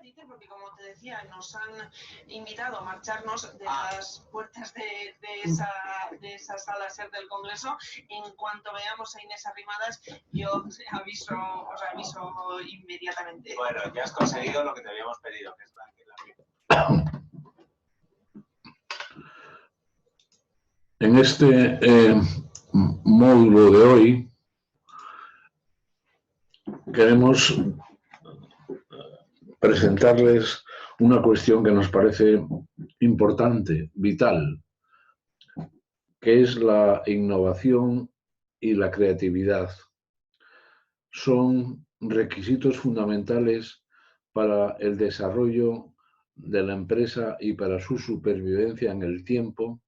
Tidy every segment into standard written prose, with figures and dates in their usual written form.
ratito, porque como te decía, nos han invitado a marcharnos de las puertas de esa sala SER del Congreso. En cuanto veamos a Inés Arrimadas, yo os aviso inmediatamente. Bueno, ya has conseguido lo que te habíamos pedido, que es la... En este módulo de hoy queremos presentarles una cuestión que nos parece importante, vital, que es la innovación y la creatividad. Son requisitos fundamentales para el desarrollo de la empresa y para su supervivencia en el tiempo,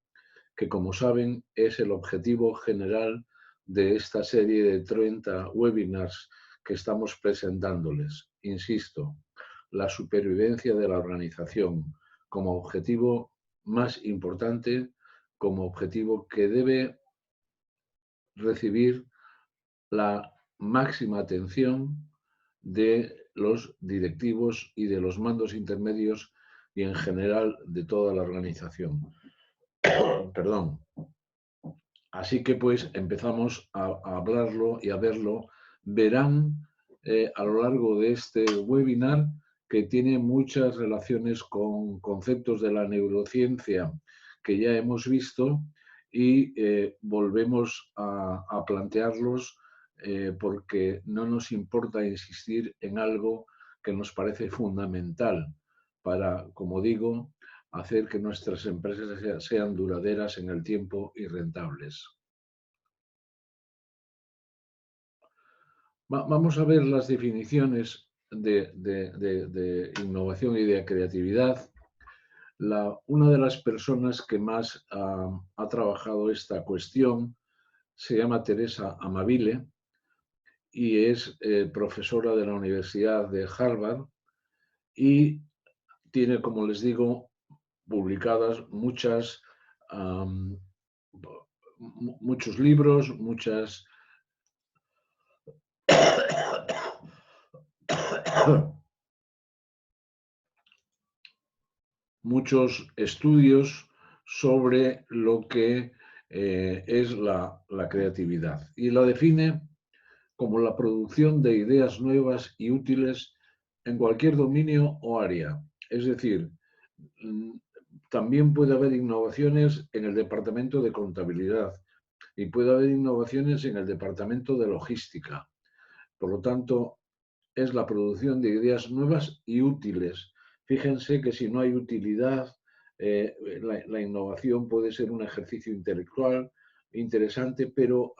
que como saben es el objetivo general de esta serie de 30 webinars que estamos presentándoles. Insisto, la supervivencia de la organización como objetivo más importante, como objetivo que debe recibir la máxima atención de los directivos y de los mandos intermedios y en general de toda la organización. Perdón. Así que pues empezamos a hablarlo y a verlo. Verán a lo largo de este webinar que tiene muchas relaciones con conceptos de la neurociencia que ya hemos visto y volvemos a plantearlos porque no nos importa insistir en algo que nos parece fundamental para, como digo, hacer que nuestras empresas sean duraderas en el tiempo y rentables. Vamos a ver las definiciones de innovación y de creatividad. Una de las personas que más ha trabajado esta cuestión se llama Teresa Amabile y es profesora de la Universidad de Harvard y tiene, como les digo, publicadas muchos libros, muchos estudios sobre lo que es la creatividad y la define como la producción de ideas nuevas y útiles en cualquier dominio o área. Es decir, también puede haber innovaciones en el departamento de contabilidad y puede haber innovaciones en el departamento de logística. Por lo tanto, es la producción de ideas nuevas y útiles. Fíjense que si no hay utilidad, la innovación puede ser un ejercicio intelectual interesante, pero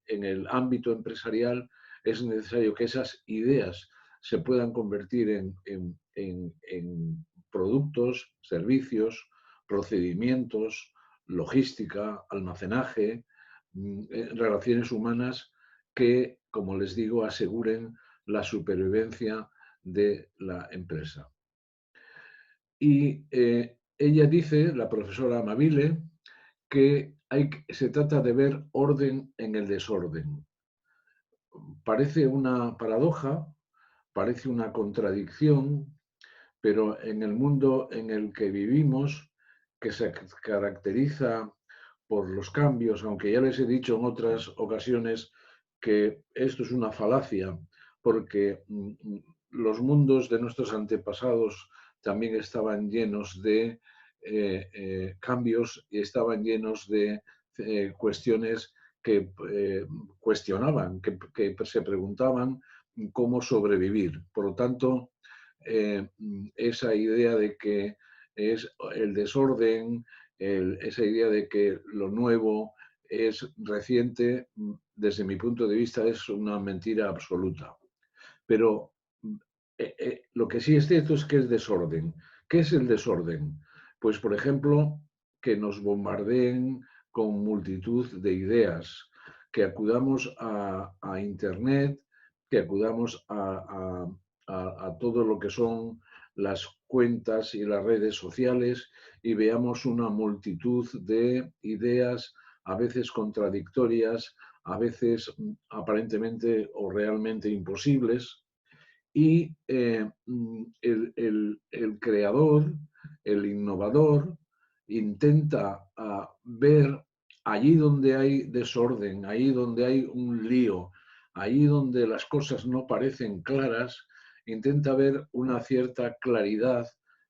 en el ámbito empresarial es necesario que esas ideas se puedan convertir en productos, servicios, procedimientos, logística, almacenaje, relaciones humanas que, como les digo, aseguren la supervivencia de la empresa. Y ella dice, la profesora Amabile, que se trata de ver orden en el desorden. Parece una paradoja, parece una contradicción, pero en el mundo en el que vivimos, que se caracteriza por los cambios, aunque ya les he dicho en otras ocasiones que esto es una falacia, porque los mundos de nuestros antepasados también estaban llenos de cambios y estaban llenos de cuestiones que cuestionaban, que se preguntaban cómo sobrevivir. Por lo tanto, esa idea de que es el desorden, esa idea de que lo nuevo es reciente, desde mi punto de vista es una mentira absoluta. Pero lo que sí es cierto es que es desorden. ¿Qué es el desorden? Pues, por ejemplo, que nos bombardeen con multitud de ideas, que acudamos a Internet, que acudamos a todo lo que son las cuentas y las redes sociales y veamos una multitud de ideas, a veces contradictorias, a veces aparentemente o realmente imposibles, y el creador, el innovador, intenta ver allí donde hay desorden, allí donde hay un lío, allí donde las cosas no parecen claras, intenta ver una cierta claridad,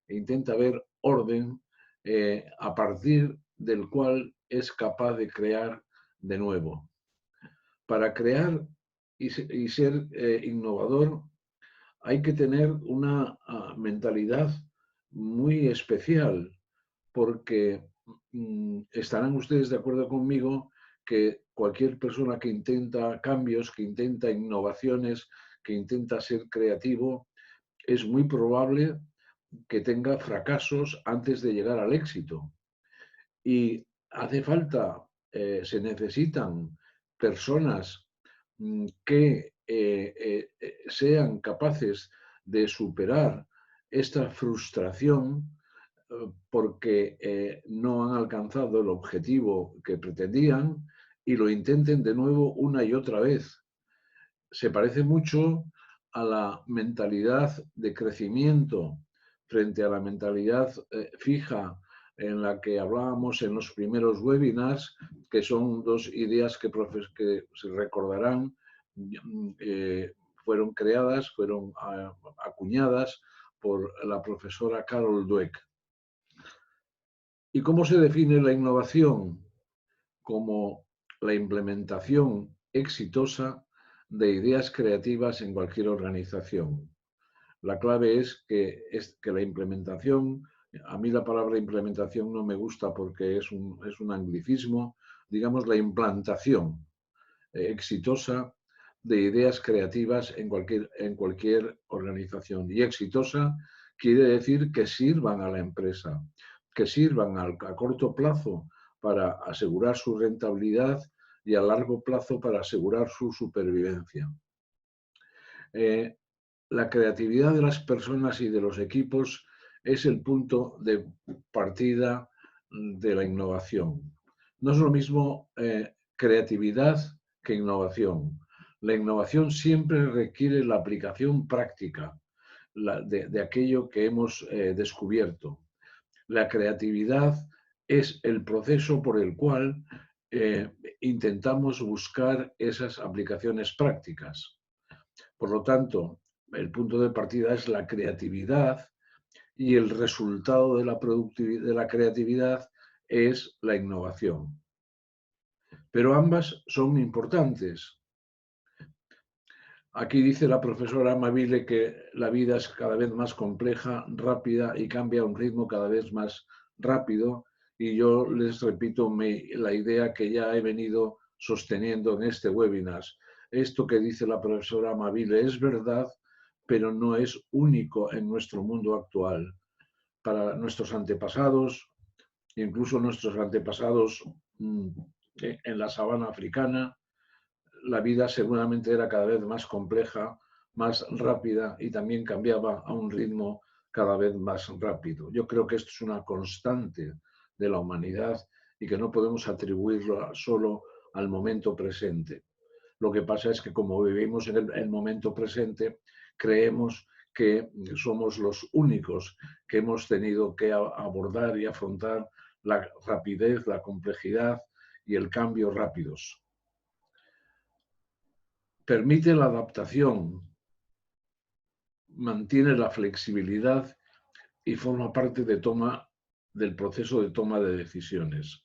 intenta ver orden, a partir del cual es capaz de crear de nuevo. Para crear y ser innovador hay que tener una mentalidad muy especial, porque estarán ustedes de acuerdo conmigo que cualquier persona que intenta cambios, que intenta innovaciones, que intenta ser creativo, es muy probable que tenga fracasos antes de llegar al éxito. Y hace falta, se necesitan personas que sean capaces de superar esta frustración porque no han alcanzado el objetivo que pretendían y lo intenten de nuevo una y otra vez. Se parece mucho a la mentalidad de crecimiento frente a la mentalidad fija en la que hablábamos en los primeros webinars, que son dos ideas que se recordarán, fueron creadas, fueron acuñadas por la profesora Carol Dweck. ¿Y cómo se define la innovación? Como la implementación exitosa de ideas creativas en cualquier organización. La clave es que la implementación, a mí la palabra implementación no me gusta porque es un anglicismo, digamos la implantación exitosa de ideas creativas en cualquier organización. Y exitosa quiere decir que sirvan a la empresa, que sirvan a corto plazo para asegurar su rentabilidad y a largo plazo para asegurar su supervivencia. La creatividad de las personas y de los equipos es el punto de partida de la innovación. No es lo mismo creatividad que innovación. La innovación siempre requiere la aplicación práctica de aquello que hemos descubierto. La creatividad es el proceso por el cual intentamos buscar esas aplicaciones prácticas. Por lo tanto, el punto de partida es la creatividad y el resultado de la creatividad es la innovación. Pero ambas son importantes. Aquí dice la profesora Amabile que la vida es cada vez más compleja, rápida y cambia a un ritmo cada vez más rápido. Y yo les repito la idea que ya he venido sosteniendo en este webinar. Esto que dice la profesora Amabile es verdad, pero no es único en nuestro mundo actual. Para nuestros antepasados, incluso nuestros antepasados en la sabana africana, la vida seguramente era cada vez más compleja, más rápida y también cambiaba a un ritmo cada vez más rápido. Yo creo que esto es una constante de la humanidad y que no podemos atribuirlo solo al momento presente. Lo que pasa es que como vivimos en el momento presente, creemos que somos los únicos que hemos tenido que abordar y afrontar la rapidez, la complejidad y el cambio rápidos. Permite la adaptación, mantiene la flexibilidad y forma parte del proceso de toma de decisiones.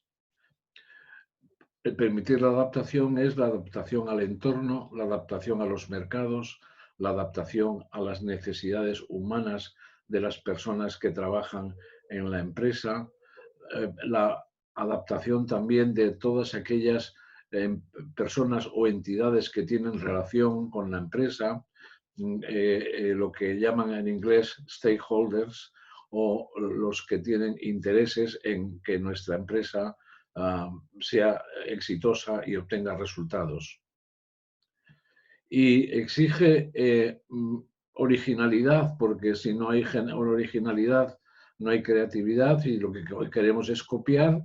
El permitir la adaptación es la adaptación al entorno, la adaptación a los mercados, la adaptación a las necesidades humanas de las personas que trabajan en la empresa, la adaptación también de todas aquellas personas o entidades que tienen relación con la empresa, lo que llaman en inglés stakeholders, o los que tienen intereses en que nuestra empresa sea exitosa y obtenga resultados. Y exige originalidad, porque si no hay originalidad, no hay creatividad, y lo que queremos es copiar,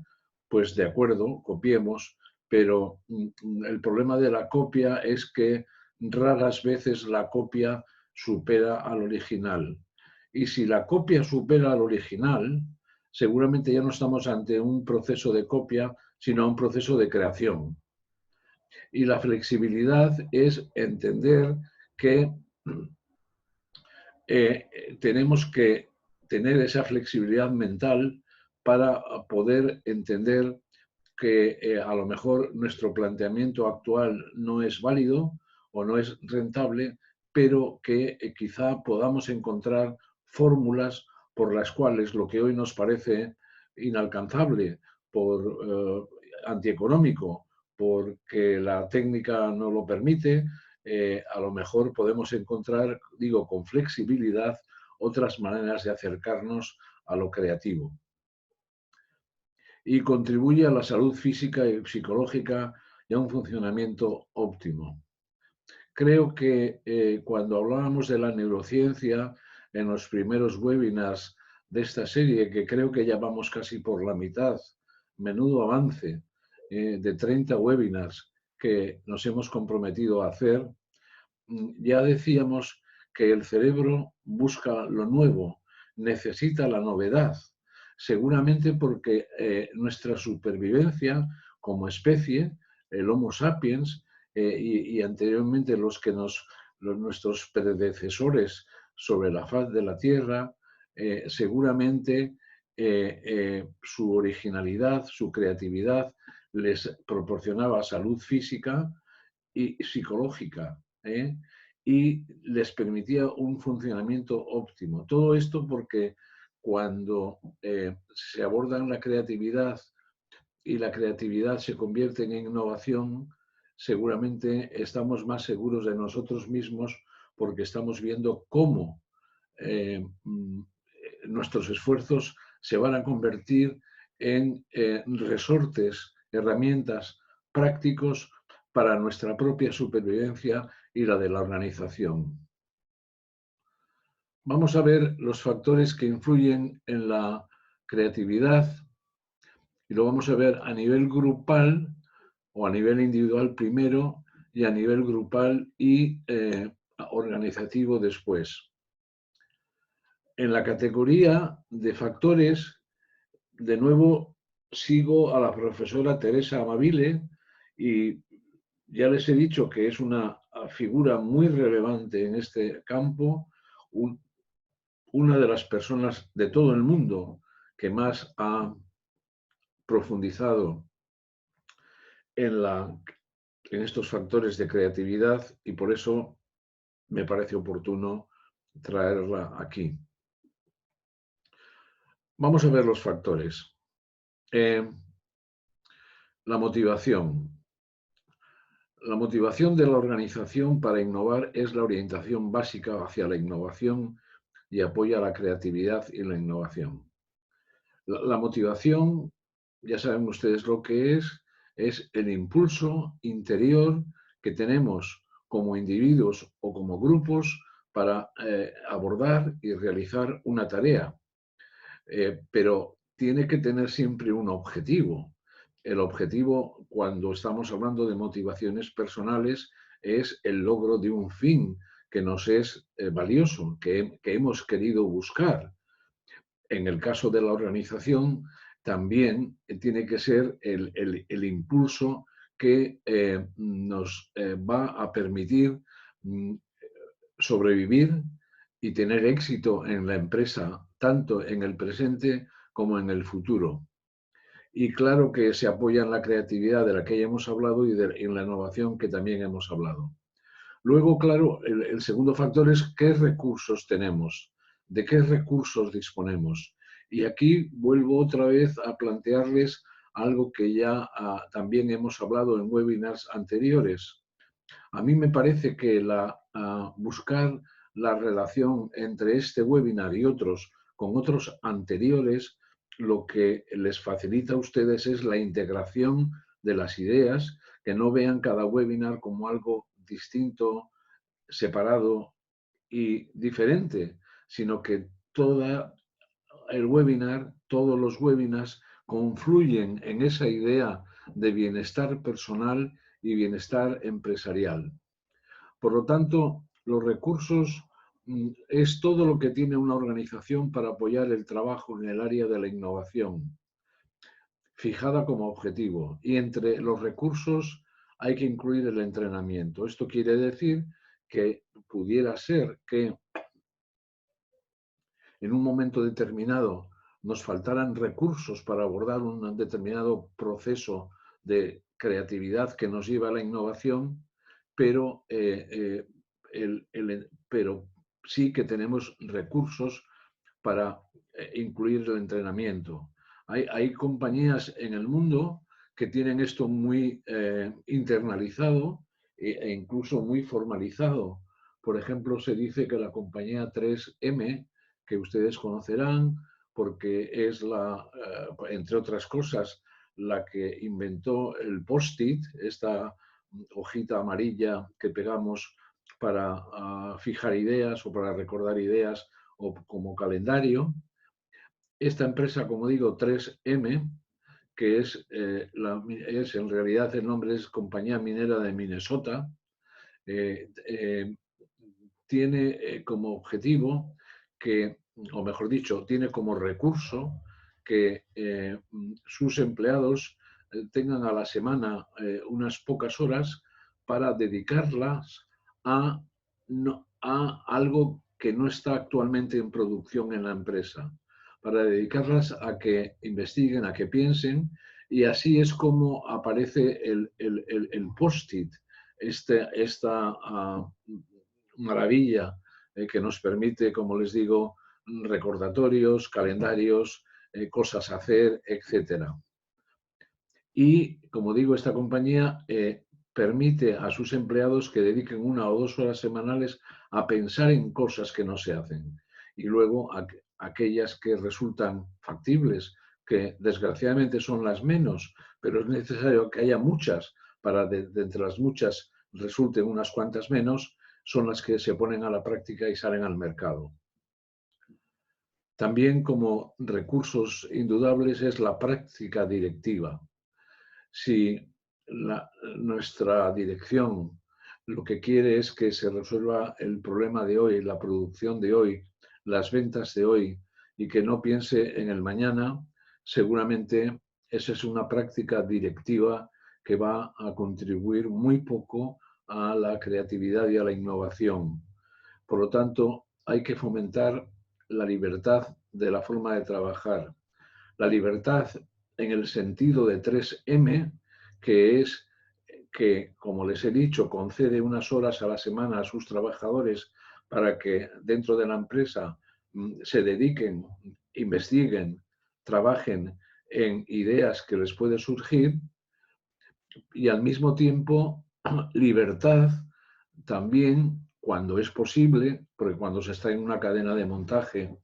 pues de acuerdo, copiemos, pero el problema de la copia es que raras veces la copia supera al original. Y si la copia supera al original, seguramente ya no estamos ante un proceso de copia, sino un proceso de creación. Y la flexibilidad es entender que tenemos que tener esa flexibilidad mental para poder entender que a lo mejor nuestro planteamiento actual no es válido o no es rentable, pero que quizá podamos encontrar fórmulas por las cuales lo que hoy nos parece inalcanzable, por antieconómico, porque la técnica no lo permite, a lo mejor podemos encontrar, digo, con flexibilidad, otras maneras de acercarnos a lo creativo. Y contribuye a la salud física y psicológica y a un funcionamiento óptimo. Creo que cuando hablábamos de la neurociencia en los primeros webinars de esta serie, que creo que ya vamos casi por la mitad, menudo avance de 30 webinars que nos hemos comprometido a hacer, ya decíamos que el cerebro busca lo nuevo, necesita la novedad, seguramente porque nuestra supervivencia como especie, el Homo sapiens, y anteriormente nuestros predecesores sobre la faz de la Tierra, seguramente su originalidad, su creatividad les proporcionaba salud física y psicológica, y les permitía un funcionamiento óptimo. Todo esto porque cuando se aborda la creatividad y la creatividad se convierte en innovación, seguramente estamos más seguros de nosotros mismos porque estamos viendo cómo nuestros esfuerzos se van a convertir en resortes, herramientas prácticos para nuestra propia supervivencia y la de la organización. Vamos a ver los factores que influyen en la creatividad y lo vamos a ver a nivel grupal o a nivel individual primero y a nivel grupal y organizativo después. En la categoría de factores, de nuevo sigo a la profesora Teresa Amabile y ya les he dicho que es una figura muy relevante en este campo, una de las personas de todo el mundo que más ha profundizado en estos factores de creatividad y por eso me parece oportuno traerla aquí. Vamos a ver los factores. La motivación. La motivación de la organización para innovar es la orientación básica hacia la innovación y apoya la creatividad y la innovación. La motivación, ya saben ustedes lo que es el impulso interior que tenemos como individuos o como grupos para abordar y realizar una tarea. Pero tiene que tener siempre un objetivo. El objetivo, cuando estamos hablando de motivaciones personales, es el logro de un fin que nos es valioso, que hemos querido buscar. En el caso de la organización, también tiene que ser el impulso que nos va a permitir sobrevivir y tener éxito en la empresa, tanto en el presente como en el futuro. Y claro que se apoya en la creatividad de la que ya hemos hablado y en la innovación que también hemos hablado. Luego, claro, el segundo factor es qué recursos tenemos, de qué recursos disponemos. Y aquí vuelvo otra vez a plantearles algo que ya también hemos hablado en webinars anteriores. A mí me parece que buscar la relación entre este webinar y otros con otros anteriores, lo que les facilita a ustedes es la integración de las ideas, que no vean cada webinar como algo distinto, separado y diferente, sino que todos los webinars confluyen en esa idea de bienestar personal y bienestar empresarial. Por lo tanto, los recursos es todo lo que tiene una organización para apoyar el trabajo en el área de la innovación, fijada como objetivo. Y entre los recursos hay que incluir el entrenamiento. Esto quiere decir que pudiera ser que en un momento determinado nos faltaran recursos para abordar un determinado proceso de creatividad que nos lleva a la innovación, pero, pero sí que tenemos recursos para incluir el entrenamiento. Hay compañías en el mundo que tienen esto muy internalizado e incluso muy formalizado. Por ejemplo, se dice que la compañía 3M, que ustedes conocerán porque es entre otras cosas, la que inventó el post-it, esta hojita amarilla que pegamos para fijar ideas o para recordar ideas o como calendario. Esta empresa, como digo, 3M, que es en realidad el nombre es Compañía Minera de Minnesota, tiene como objetivo que, o mejor dicho, tiene como recurso que sus empleados tengan a la semana unas pocas horas para dedicarlas a algo que no está actualmente en producción en la empresa, para dedicarlas a que investiguen, a que piensen, y así es como aparece el post-it, esta maravilla que nos permite, como les digo, recordatorios, calendarios, cosas a hacer, etc. Y, como digo, esta compañía permite a sus empleados que dediquen 1 o 2 horas semanales a pensar en cosas que no se hacen. Y luego aquellas que resultan factibles, que desgraciadamente son las menos, pero es necesario que haya muchas para de entre las muchas resulten unas cuantas menos, son las que se ponen a la práctica y salen al mercado. También como recursos indudables es la práctica directiva. Si nuestra dirección lo que quiere es que se resuelva el problema de hoy, la producción de hoy, las ventas de hoy y que no piense en el mañana, seguramente esa es una práctica directiva que va a contribuir muy poco a la creatividad y a la innovación. Por lo tanto, hay que fomentar la libertad de la forma de trabajar. La libertad en el sentido de 3M, que es que, como les he dicho, concede unas horas a la semana a sus trabajadores para que dentro de la empresa se dediquen, investiguen, trabajen en ideas que les puede surgir, y al mismo tiempo libertad también cuando es posible, porque cuando se está en una cadena de montaje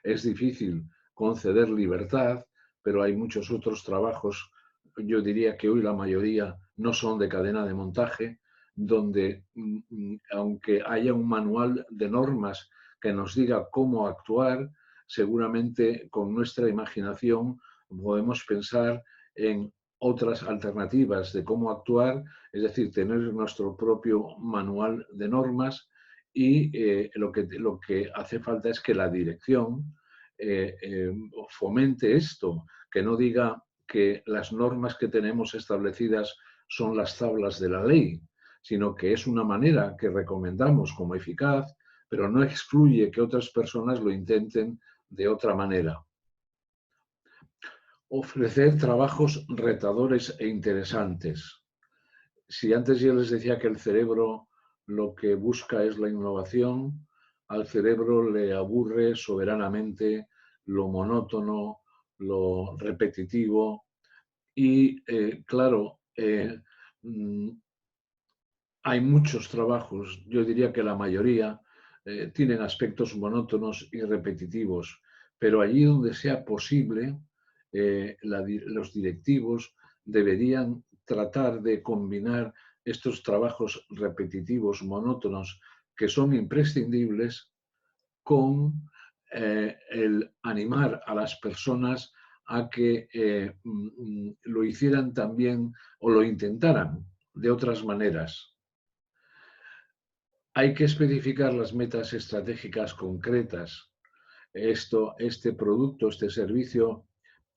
es difícil conceder libertad, pero hay muchos otros trabajos, yo diría que hoy la mayoría no son de cadena de montaje, donde aunque haya un manual de normas que nos diga cómo actuar, seguramente con nuestra imaginación podemos pensar en otras alternativas de cómo actuar, es decir, tener nuestro propio manual de normas y lo que hace falta es que la dirección fomente esto, que no diga que las normas que tenemos establecidas son las tablas de la ley, sino que es una manera que recomendamos como eficaz, pero no excluye que otras personas lo intenten de otra manera. Ofrecer trabajos retadores e interesantes. Si antes yo les decía que el cerebro lo que busca es la innovación, al cerebro le aburre soberanamente lo monótono, lo repetitivo y, claro, hay muchos trabajos, yo diría que la mayoría, tienen aspectos monótonos y repetitivos, pero allí donde sea posible, los directivos deberían tratar de combinar estos trabajos repetitivos, monótonos, que son imprescindibles, con el animar a las personas a que lo hicieran también o lo intentaran de otras maneras. Hay que especificar las metas estratégicas concretas. Este producto, este servicio,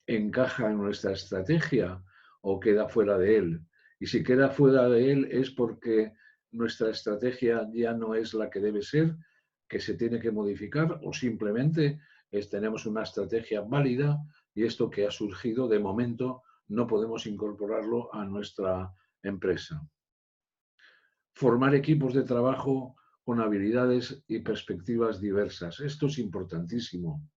¿encaja en nuestra estrategia o queda fuera de él? Y si queda fuera de él es porque nuestra estrategia ya no es la que debe ser, que se tiene que modificar, o simplemente tenemos una estrategia válida y esto que ha surgido de momento no podemos incorporarlo a nuestra empresa. Formar equipos de trabajo con habilidades y perspectivas diversas. Esto es importantísimo.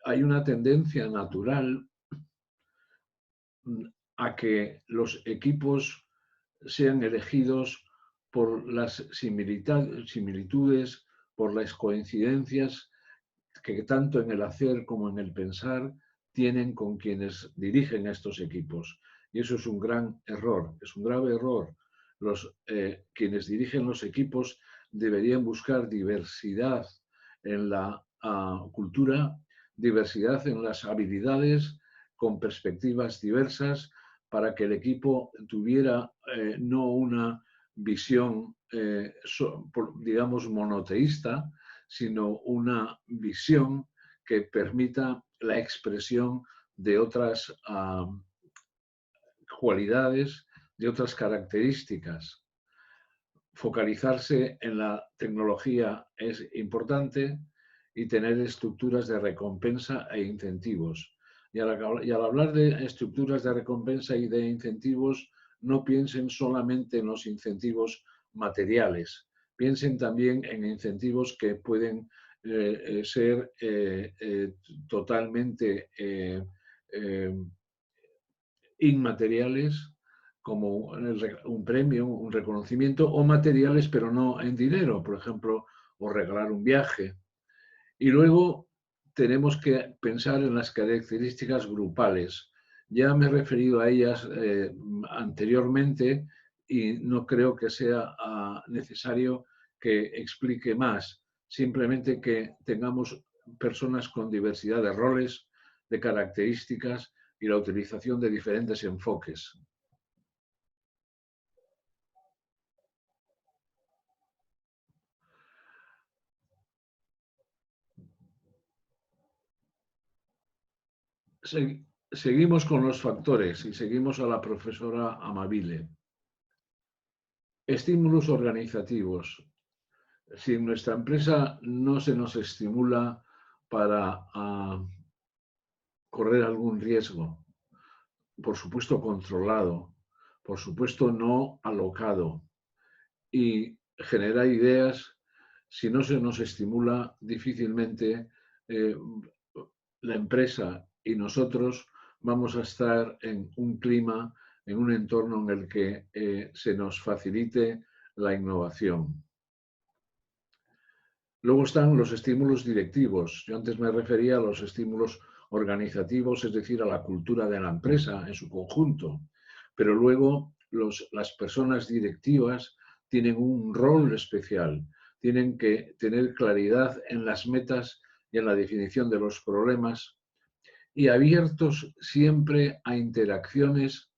Hay una tendencia natural a que los equipos sean elegidos por las similitudes, por las coincidencias que tanto en el hacer como en el pensar tienen con quienes dirigen estos equipos. Y eso es un gran error, es un grave error. Quienes dirigen los equipos deberían buscar diversidad en la cultura, diversidad en las habilidades, con perspectivas diversas, para que el equipo tuviera no una visión, digamos, monoteísta, sino una visión que permita la expresión de otras cualidades, de otras características. Focalizarse en la tecnología es importante y tener estructuras de recompensa e incentivos. Y al hablar de estructuras de recompensa y de incentivos, no piensen solamente en los incentivos materiales, piensen también en incentivos que pueden ser totalmente inmateriales, como un premio, un reconocimiento, o materiales, pero no en dinero, por ejemplo, o regalar un viaje. Y luego tenemos que pensar en las características grupales. Ya me he referido a ellas anteriormente y no creo que sea necesario que explique más. Simplemente que tengamos personas con diversidad de roles, de características y la utilización de diferentes enfoques. Seguimos con los factores y seguimos a la profesora Amabile. Estímulos organizativos. Si en nuestra empresa no se nos estimula para correr algún riesgo, por supuesto controlado, por supuesto no alocado, y generar ideas, si no se nos estimula, difícilmente la empresa y nosotros vamos a estar en un clima, en un entorno en el que se nos facilite la innovación. Luego están los estímulos directivos. Yo antes me refería a los estímulos organizativos, es decir, a la cultura de la empresa en su conjunto. Pero luego las personas directivas tienen un rol especial. Tienen que tener claridad en las metas y en la definición de los problemas y abiertos siempre a interacciones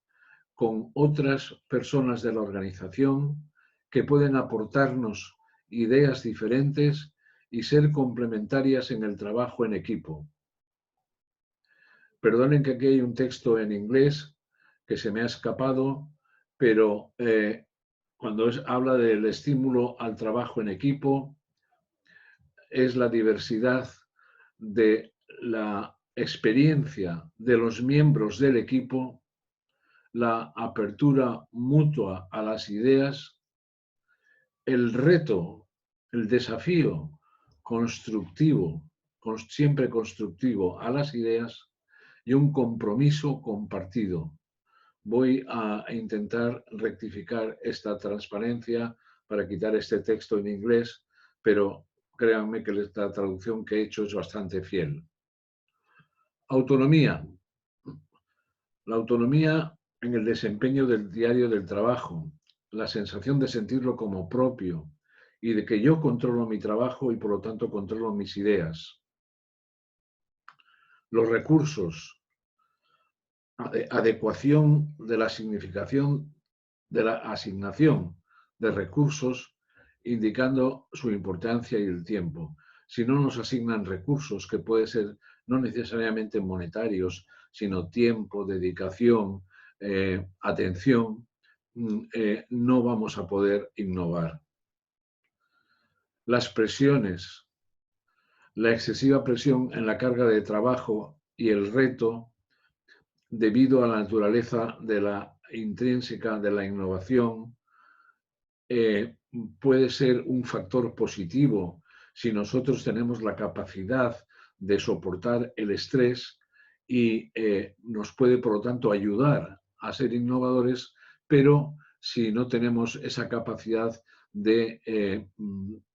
con otras personas de la organización que pueden aportarnos ideas diferentes y ser complementarias en el trabajo en equipo. Perdonen que aquí hay un texto en inglés que se me ha escapado, pero cuando habla del estímulo al trabajo en equipo, es la diversidad de la experiencia de los miembros del equipo, la apertura mutua a las ideas, el reto, el desafío constructivo, siempre constructivo a las ideas y un compromiso compartido. Voy a intentar rectificar esta transparencia para quitar este texto en inglés, pero créanme que la traducción que he hecho es bastante fiel. Autonomía. La autonomía en el desempeño del diario del trabajo, la sensación de sentirlo como propio y de que yo controlo mi trabajo y por lo tanto controlo mis ideas. Los recursos, adecuación de la significación de la asignación de recursos, indicando su importancia y el tiempo. Si no nos asignan recursos, que puede ser no necesariamente monetarios, sino tiempo, dedicación, atención, no vamos a poder innovar. Las presiones, la excesiva presión en la carga de trabajo y el reto debido a la naturaleza de la intrínseca de la innovación puede ser un factor positivo si nosotros tenemos la capacidad de soportar el estrés y nos puede, por lo tanto, ayudar a ser innovadores, pero si no tenemos esa capacidad de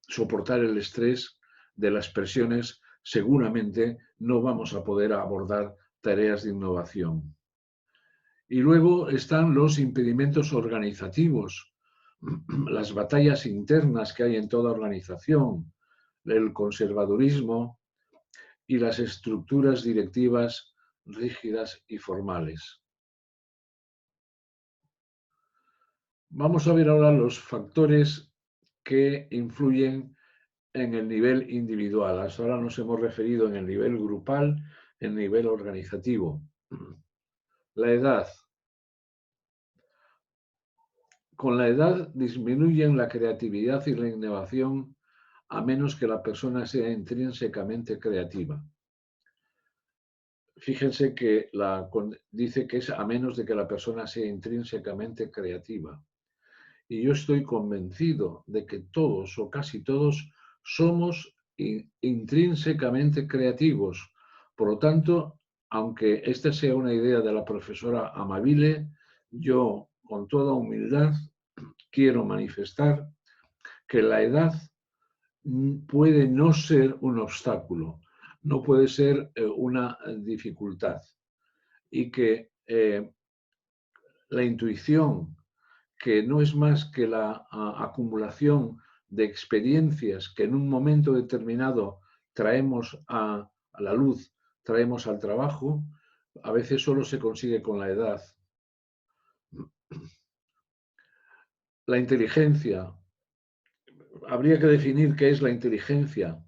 soportar el estrés de las presiones, seguramente no vamos a poder abordar tareas de innovación. Y luego están los impedimentos organizativos, las batallas internas que hay en toda organización, el conservadurismo y las estructuras directivas rígidas y formales. Vamos a ver ahora los factores que influyen en el nivel individual. Hasta ahora nos hemos referido en el nivel grupal, en el nivel organizativo. La edad. Con la edad disminuyen la creatividad y la innovación a menos que la persona sea intrínsecamente creativa. Fíjense que dice que es a menos de que la persona sea intrínsecamente creativa. Y yo estoy convencido de que todos o casi todos somos intrínsecamente creativos. Por lo tanto, aunque esta sea una idea de la profesora Amabile, yo con toda humildad quiero manifestar que la edad puede no ser un obstáculo, no puede ser una dificultad, y que la intuición, que no es más que la acumulación de experiencias que en un momento determinado traemos a la luz, traemos al trabajo, a veces solo se consigue con la edad. La inteligencia. Habría que definir qué es la inteligencia,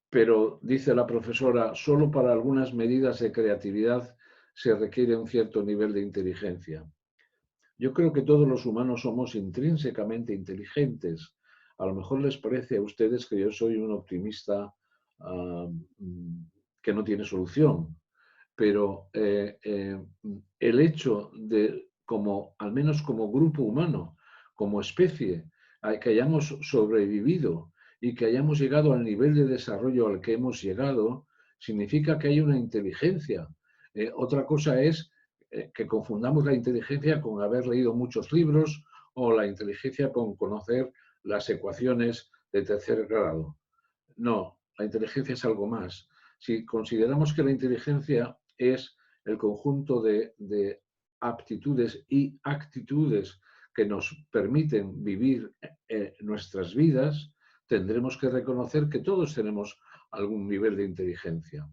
pero dice la profesora, solo para algunas medidas de creatividad se requiere un cierto nivel de inteligencia. Yo creo que todos los humanos somos intrínsecamente inteligentes. A lo mejor les parece a ustedes que yo soy un optimista que no tiene solución, pero el hecho de, al menos como grupo humano, como especie, que hayamos sobrevivido y que hayamos llegado al nivel de desarrollo al que hemos llegado, significa que hay una inteligencia. Otra cosa es que confundamos la inteligencia con haber leído muchos libros o la inteligencia con conocer las ecuaciones de tercer grado. No, la inteligencia es algo más. Si consideramos que la inteligencia es el conjunto de aptitudes y actitudes que nos permiten vivir nuestras vidas, tendremos que reconocer que todos tenemos algún nivel de inteligencia.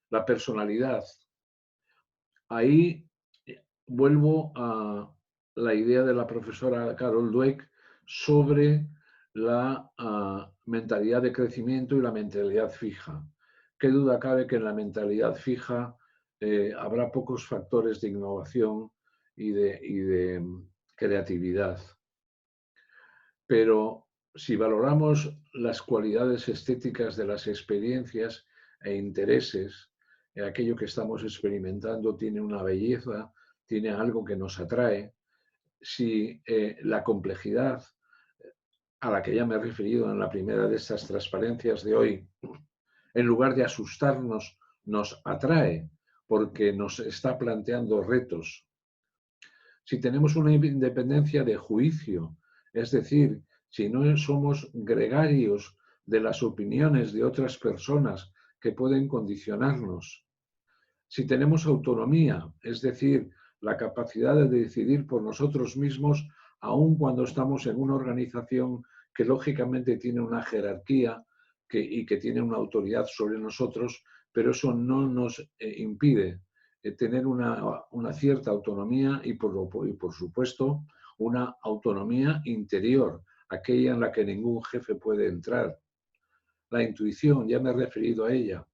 La personalidad. Ahí vuelvo a la idea de la profesora Carol Dweck sobre la mentalidad de crecimiento y la mentalidad fija. Qué duda cabe que en la mentalidad fija habrá pocos factores de innovación y de creatividad. Pero si valoramos las cualidades estéticas de las experiencias e intereses, aquello que estamos experimentando tiene una belleza, tiene algo que nos atrae, si la complejidad a la que ya me he referido en la primera de estas transparencias de hoy, en lugar de asustarnos, nos atrae porque nos está planteando retos. Si tenemos una independencia de juicio, es decir, si no somos gregarios de las opiniones de otras personas que pueden condicionarnos, si tenemos autonomía, es decir, la capacidad de decidir por nosotros mismos, aun cuando estamos en una organización que lógicamente tiene una jerarquía y que tiene una autoridad sobre nosotros, pero eso no nos impide tener una cierta autonomía y por supuesto una autonomía interior, aquella en la que ningún jefe puede entrar. La intuición, ya me he referido a ella.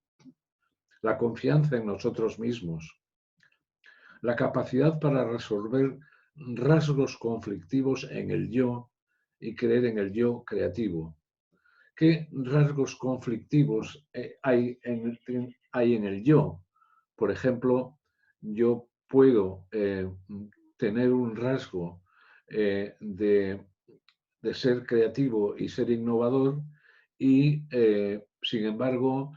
La confianza en nosotros mismos. La capacidad para resolver rasgos conflictivos en el yo y creer en el yo creativo. ¿Qué rasgos conflictivos hay en el yo? Por ejemplo, yo puedo tener un rasgo de ser creativo y ser innovador y, sin embargo,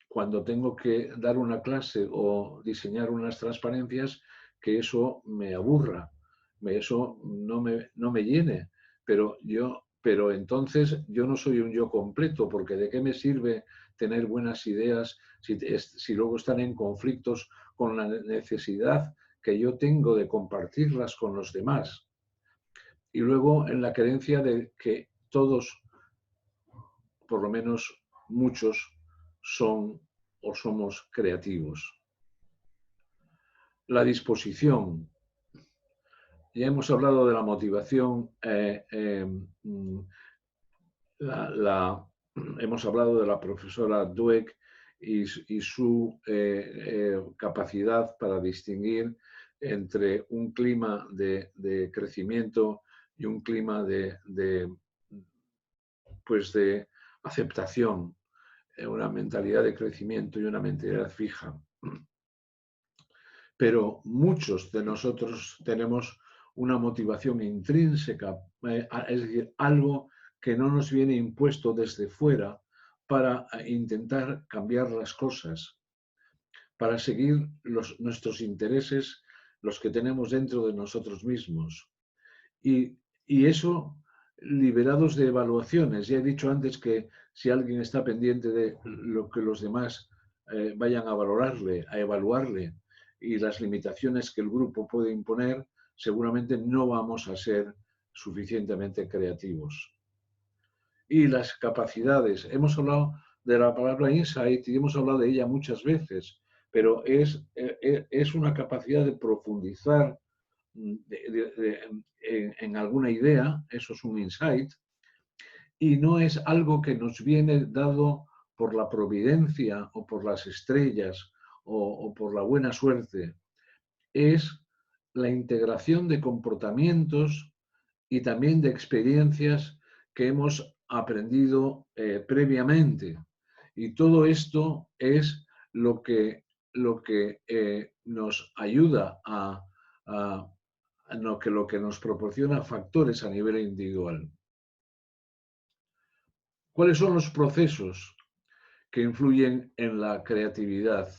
cuando tengo que dar una clase o diseñar unas transparencias, que eso me aburra, eso no me llene, pero entonces yo no soy un yo completo, porque ¿de qué me sirve tener buenas ideas si luego están en conflictos con la necesidad que yo tengo de compartirlas con los demás? Y luego en la creencia de que todos, por lo menos muchos, son o somos creativos. La disposición. Ya hemos hablado de la motivación, hemos hablado de la profesora Dweck y su capacidad para distinguir entre un clima de crecimiento y un clima de aceptación, una mentalidad de crecimiento y una mentalidad fija. Pero muchos de nosotros tenemos una motivación intrínseca, es decir, algo que no nos viene impuesto desde fuera para intentar cambiar las cosas, para seguir nuestros intereses, los que tenemos dentro de nosotros mismos. Y eso liberados de evaluaciones. Ya he dicho antes que si alguien está pendiente de lo que los demás vayan a valorarle, a evaluarle, y las limitaciones que el grupo puede imponer, seguramente no vamos a ser suficientemente creativos. Y las capacidades. Hemos hablado de la palabra insight y hemos hablado de ella muchas veces, pero es una capacidad de profundizar en alguna idea, eso es un insight, y no es algo que nos viene dado por la providencia o por las estrellas o por la buena suerte. Es la integración de comportamientos y también de experiencias que hemos aprendido previamente. Y todo esto es lo que nos ayuda lo que nos proporciona factores a nivel individual. ¿Cuáles son los procesos que influyen en la creatividad?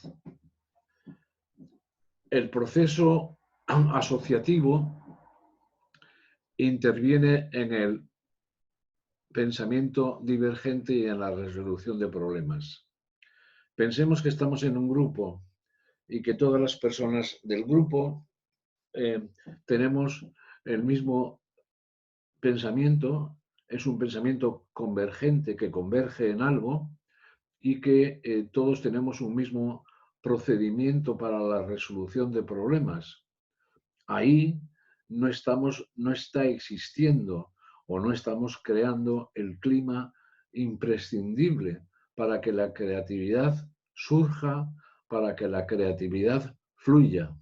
El proceso asociativo interviene en el pensamiento divergente y en la resolución de problemas. Pensemos que estamos en un grupo y que todas las personas del grupo tenemos el mismo pensamiento, es un pensamiento convergente que converge en algo y que todos tenemos un mismo procedimiento para la resolución de problemas. Ahí no está existiendo o no estamos creando el clima imprescindible para que la creatividad surja, para que la creatividad fluya.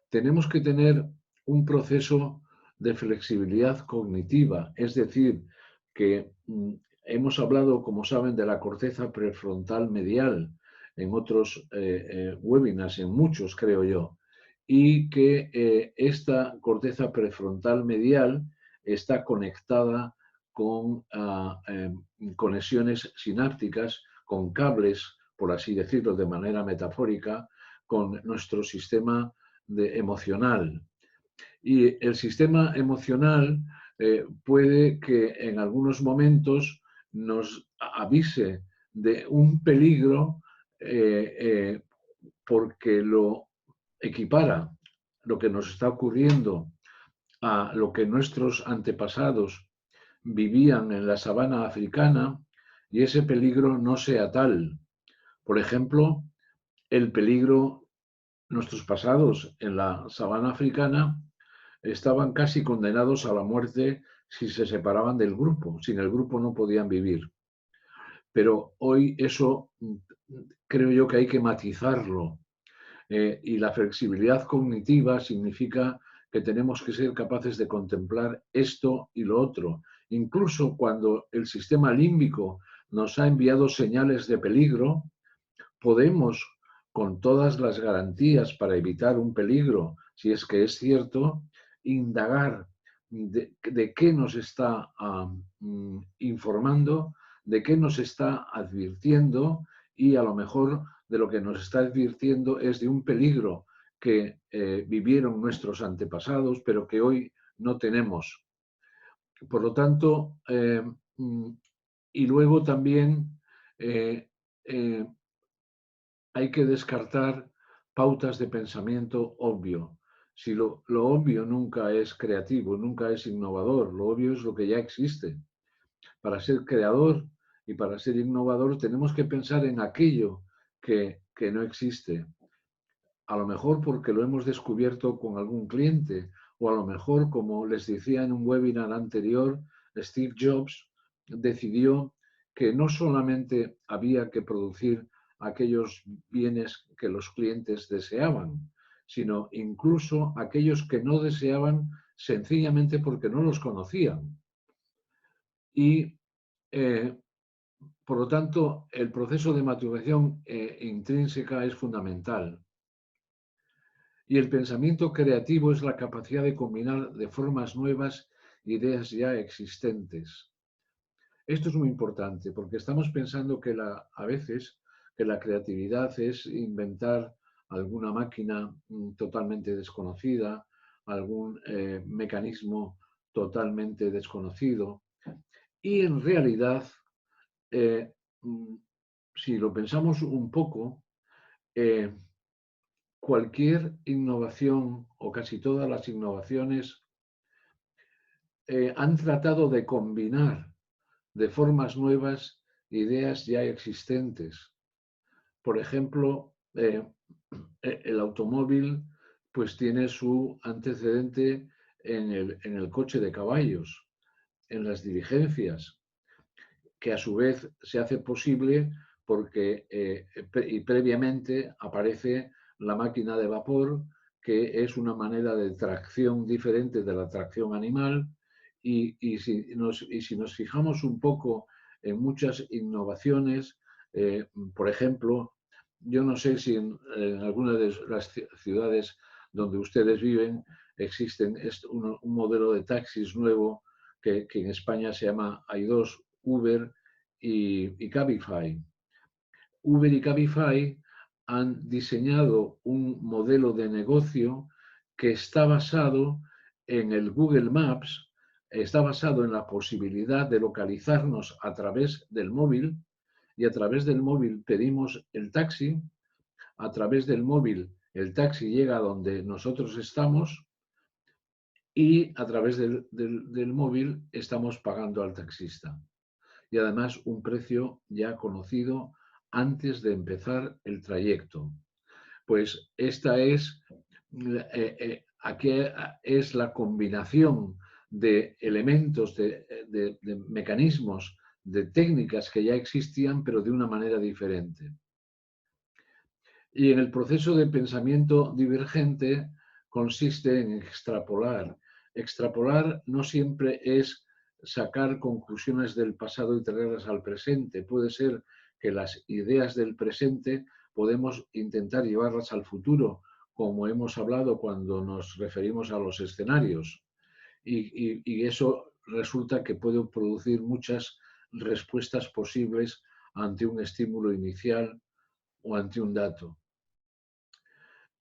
Tenemos que tener un proceso de flexibilidad cognitiva, es decir, que hemos hablado, como saben, de la corteza prefrontal medial en otros webinars, en muchos creo yo, y que esta corteza prefrontal medial está conectada con conexiones sinápticas, con cables, por así decirlo de manera metafórica, con nuestro sistema emocional. Y el sistema emocional puede que en algunos momentos nos avise de un peligro porque lo equipara lo que nos está ocurriendo a lo que nuestros antepasados vivían en la sabana africana y ese peligro no sea tal. Por ejemplo, el peligro, nuestros pasados en la sabana africana estaban casi condenados a la muerte si se separaban del grupo. Sin el grupo no podían vivir. Pero hoy eso creo yo que hay que matizarlo. Y la flexibilidad cognitiva significa que tenemos que ser capaces de contemplar esto y lo otro. Incluso cuando el sistema límbico nos ha enviado señales de peligro, podemos, con todas las garantías para evitar un peligro, si es que es cierto, indagar de qué nos está informando, de qué nos está advirtiendo, y a lo mejor de lo que nos está advirtiendo es de un peligro que vivieron nuestros antepasados, pero que hoy no tenemos. Por lo tanto, y luego también hay que descartar pautas de pensamiento obvio. Si lo obvio nunca es creativo, nunca es innovador, lo obvio es lo que ya existe. Para ser creador y para ser innovador tenemos que pensar en aquello que no existe. A lo mejor porque lo hemos descubierto con algún cliente, o a lo mejor, como les decía en un webinar anterior, Steve Jobs decidió que no solamente había que producir aquellos bienes que los clientes deseaban, sino incluso aquellos que no deseaban sencillamente porque no los conocían. Y por lo tanto, el proceso de maturación intrínseca es fundamental. Y el pensamiento creativo es la capacidad de combinar de formas nuevas ideas ya existentes. Esto es muy importante porque estamos pensando que a veces que la creatividad es inventar alguna máquina totalmente desconocida, algún mecanismo totalmente desconocido. Y en realidad, si lo pensamos un poco, cualquier innovación o casi todas las innovaciones han tratado de combinar de formas nuevas ideas ya existentes. Por ejemplo, el automóvil pues tiene su antecedente en el coche de caballos, en las diligencias, que a su vez se hace posible porque y previamente aparece la máquina de vapor, que es una manera de tracción diferente de la tracción animal, y si nos fijamos un poco en muchas innovaciones, por ejemplo, yo no sé si en alguna de las ciudades donde ustedes viven existen un modelo de taxis nuevo que en España se llama, hay dos, Uber y Cabify. Uber y Cabify han diseñado un modelo de negocio que está basado en el Google Maps, está basado en la posibilidad de localizarnos a través del móvil, y a través del móvil pedimos el taxi, a través del móvil el taxi llega a donde nosotros estamos, y a través del móvil estamos pagando al taxista. Y además un precio ya conocido antes de empezar el trayecto. Pues esta es, aquí es la combinación de elementos, de mecanismos, de técnicas que ya existían, pero de una manera diferente. Y en el proceso de pensamiento divergente consiste en extrapolar. Extrapolar no siempre es sacar conclusiones del pasado y traerlas al presente. Puede ser que las ideas del presente podemos intentar llevarlas al futuro, como hemos hablado cuando nos referimos a los escenarios. Y eso resulta que puede producir muchas respuestas posibles ante un estímulo inicial o ante un dato.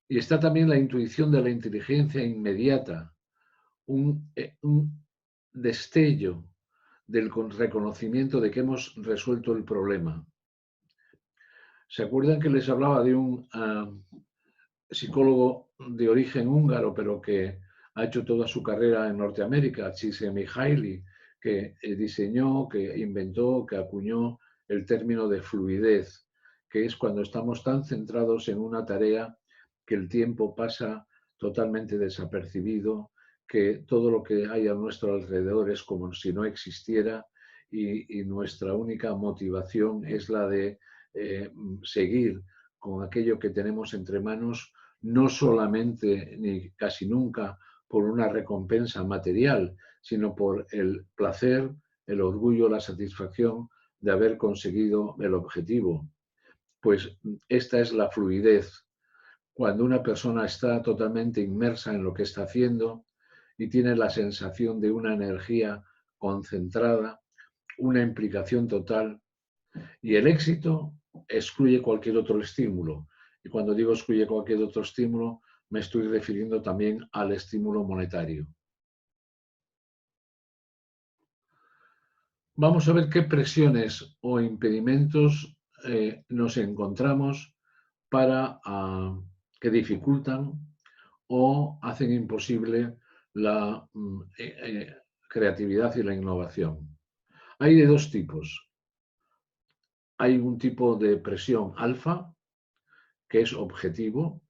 Y está también la intuición de la inteligencia inmediata, un destello del reconocimiento de que hemos resuelto el problema. ¿Se acuerdan que les hablaba de un psicólogo de origen húngaro, pero que ha hecho toda su carrera en Norteamérica, Csikszentmihalyi, que diseñó, que inventó, que acuñó el término de fluidez, que es cuando estamos tan centrados en una tarea que el tiempo pasa totalmente desapercibido, que todo lo que hay a nuestro alrededor es como si no existiera y nuestra única motivación es la de seguir con aquello que tenemos entre manos, no solamente ni casi nunca por una recompensa material, sino por el placer, el orgullo, la satisfacción de haber conseguido el objetivo. Pues esta es la fluidez. Cuando una persona está totalmente inmersa en lo que está haciendo y tiene la sensación de una energía concentrada, una implicación total, y el éxito excluye cualquier otro estímulo. Y cuando digo excluye cualquier otro estímulo, me estoy refiriendo también al estímulo monetario. Vamos a ver qué presiones o impedimentos nos encontramos para que dificultan o hacen imposible la creatividad y la innovación. Hay de dos tipos. Hay un tipo de presión alfa, que es objetivo,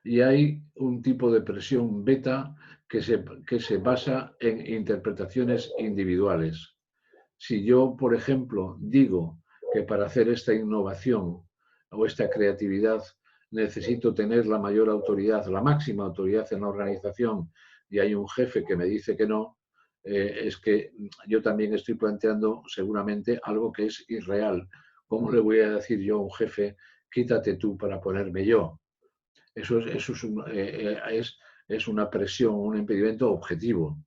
y hay un tipo de presión beta que se basa en interpretaciones individuales. Si yo, por ejemplo, digo que para hacer esta innovación o esta creatividad necesito tener la mayor autoridad, la máxima autoridad en la organización, y hay un jefe que me dice que no, es que yo también estoy planteando seguramente algo que es irreal. ¿Cómo le voy a decir yo a un jefe, quítate tú para ponerme yo? Eso es una presión, un impedimento objetivo.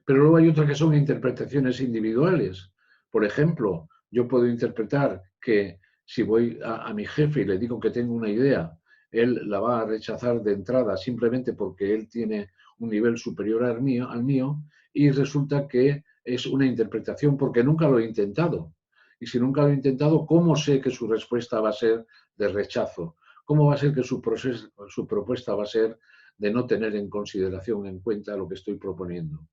Pero luego hay otras que son interpretaciones individuales. Por ejemplo, yo puedo interpretar que si voy a mi jefe y le digo que tengo una idea, él la va a rechazar de entrada simplemente porque él tiene un nivel superior al mío, y resulta que es una interpretación porque nunca lo he intentado. Y si nunca lo he intentado, ¿cómo sé que su respuesta va a ser de rechazo? ¿Cómo va a ser que su propuesta va a ser de no tener en consideración, en cuenta lo que estoy proponiendo?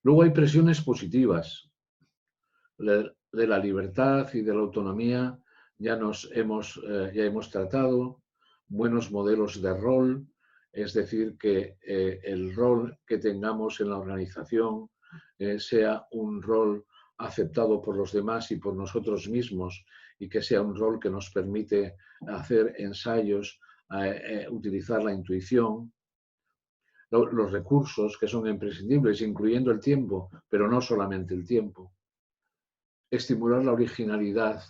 Luego hay presiones positivas. De la libertad y de la autonomía ya hemos tratado, buenos modelos de rol, es decir, que el rol que tengamos en la organización sea un rol aceptado por los demás y por nosotros mismos, y que sea un rol que nos permite hacer ensayos, utilizar la intuición, los recursos que son imprescindibles, incluyendo el tiempo, pero no solamente el tiempo. Estimular la originalidad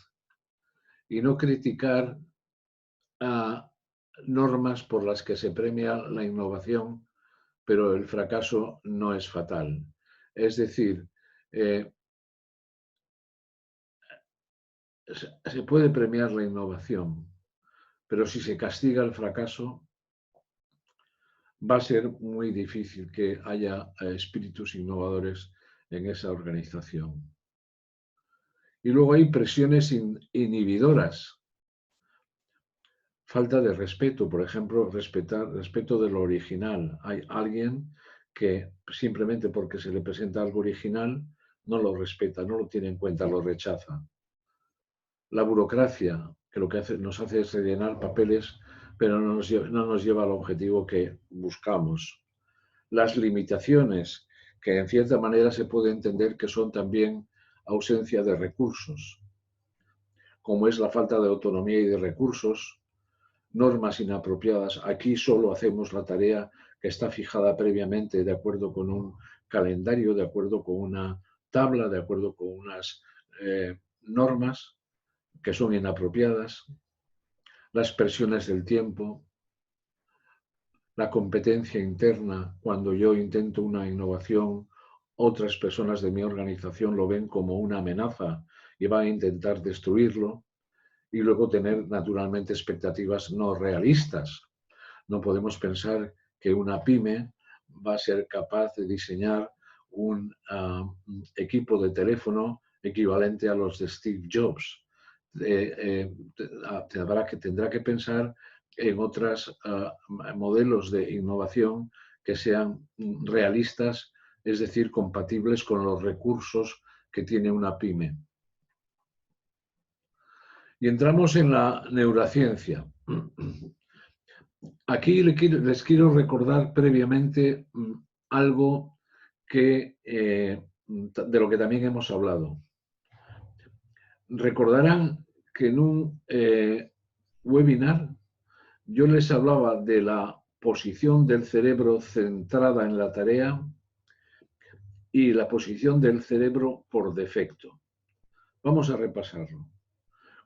y no criticar a normas por las que se premia la innovación, pero el fracaso no es fatal. Es decir, se puede premiar la innovación, pero si se castiga el fracaso, va a ser muy difícil que haya espíritus innovadores en esa organización. Y luego hay presiones inhibidoras. Falta de respeto, por ejemplo, respeto de lo original. Hay alguien que simplemente porque se le presenta algo original no lo respeta, no lo tiene en cuenta, lo rechaza. La burocracia, que lo que nos hace es rellenar papeles, pero no nos lleva al objetivo que buscamos. Las limitaciones, que en cierta manera se puede entender que son también ausencia de recursos, como es la falta de autonomía y de recursos, normas inapropiadas. Aquí solo hacemos la tarea que está fijada previamente de acuerdo con un calendario, de acuerdo con una tabla, de acuerdo con unas normas que son inapropiadas, las presiones del tiempo, la competencia interna. Cuando yo intento una innovación, otras personas de mi organización lo ven como una amenaza y van a intentar destruirlo, y luego tener naturalmente expectativas no realistas. No podemos pensar que una pyme va a ser capaz de diseñar un equipo de teléfono equivalente a los de Steve Jobs. Tendrá que pensar en otros modelos de innovación que sean realistas, es decir, compatibles con los recursos que tiene una pyme. Y entramos en la neurociencia. Aquí les quiero recordar previamente algo que, de lo que también hemos hablado. Recordarán que en un webinar yo les hablaba de la posición del cerebro centrada en la tarea y la posición del cerebro por defecto. Vamos a repasarlo.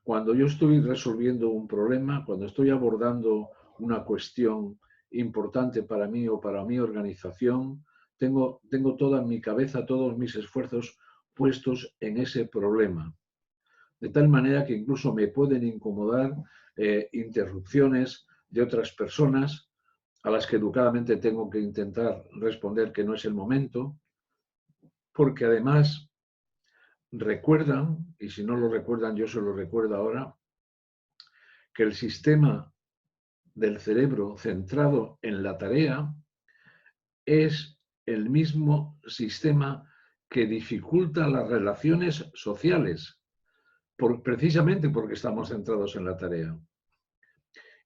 Cuando yo estoy resolviendo un problema, cuando estoy abordando una cuestión importante para mí o para mi organización, tengo toda mi cabeza, todos mis esfuerzos puestos en ese problema. De tal manera que incluso me pueden incomodar interrupciones de otras personas a las que educadamente tengo que intentar responder que no es el momento, porque además recuerdan, y si no lo recuerdan yo se lo recuerdo ahora, que el sistema del cerebro centrado en la tarea es el mismo sistema que dificulta las relaciones sociales, precisamente porque estamos centrados en la tarea.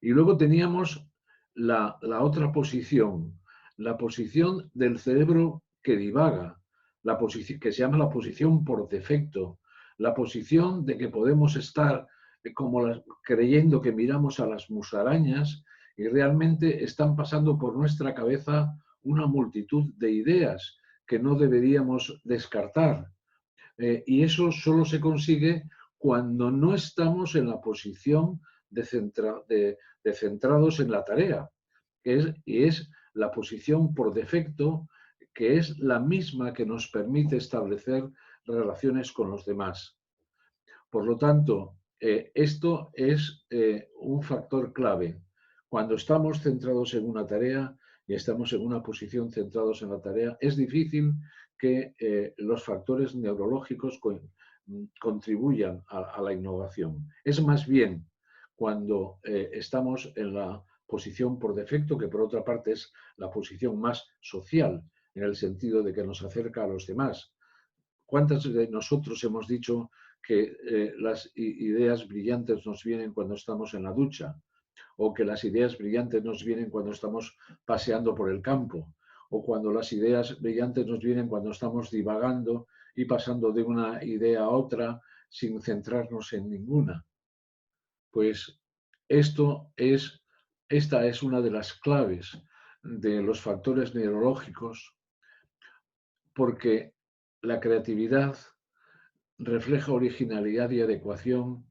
Y luego teníamos la otra posición, la posición del cerebro que divaga, que se llama la posición por defecto, la posición de que podemos estar creyendo que miramos a las musarañas y realmente están pasando por nuestra cabeza una multitud de ideas que no deberíamos descartar. Y eso solo se consigue cuando no estamos en la posición de centrados en la tarea, y es la posición por defecto, que es la misma que nos permite establecer relaciones con los demás. Por lo tanto, esto es un factor clave. Cuando estamos centrados en una tarea y estamos en una posición centrados en la tarea, es difícil que los factores neurológicos contribuyan a la innovación. Es más bien cuando estamos en la posición por defecto, que por otra parte es la posición más social, en el sentido de que nos acerca a los demás. ¿Cuántas de nosotros hemos dicho que las ideas brillantes nos vienen cuando estamos en la ducha? O que las ideas brillantes nos vienen cuando estamos paseando por el campo, o cuando las ideas brillantes nos vienen cuando estamos divagando y pasando de una idea a otra sin centrarnos en ninguna. Pues esta es una de las claves de los factores neurológicos, porque la creatividad refleja originalidad y adecuación,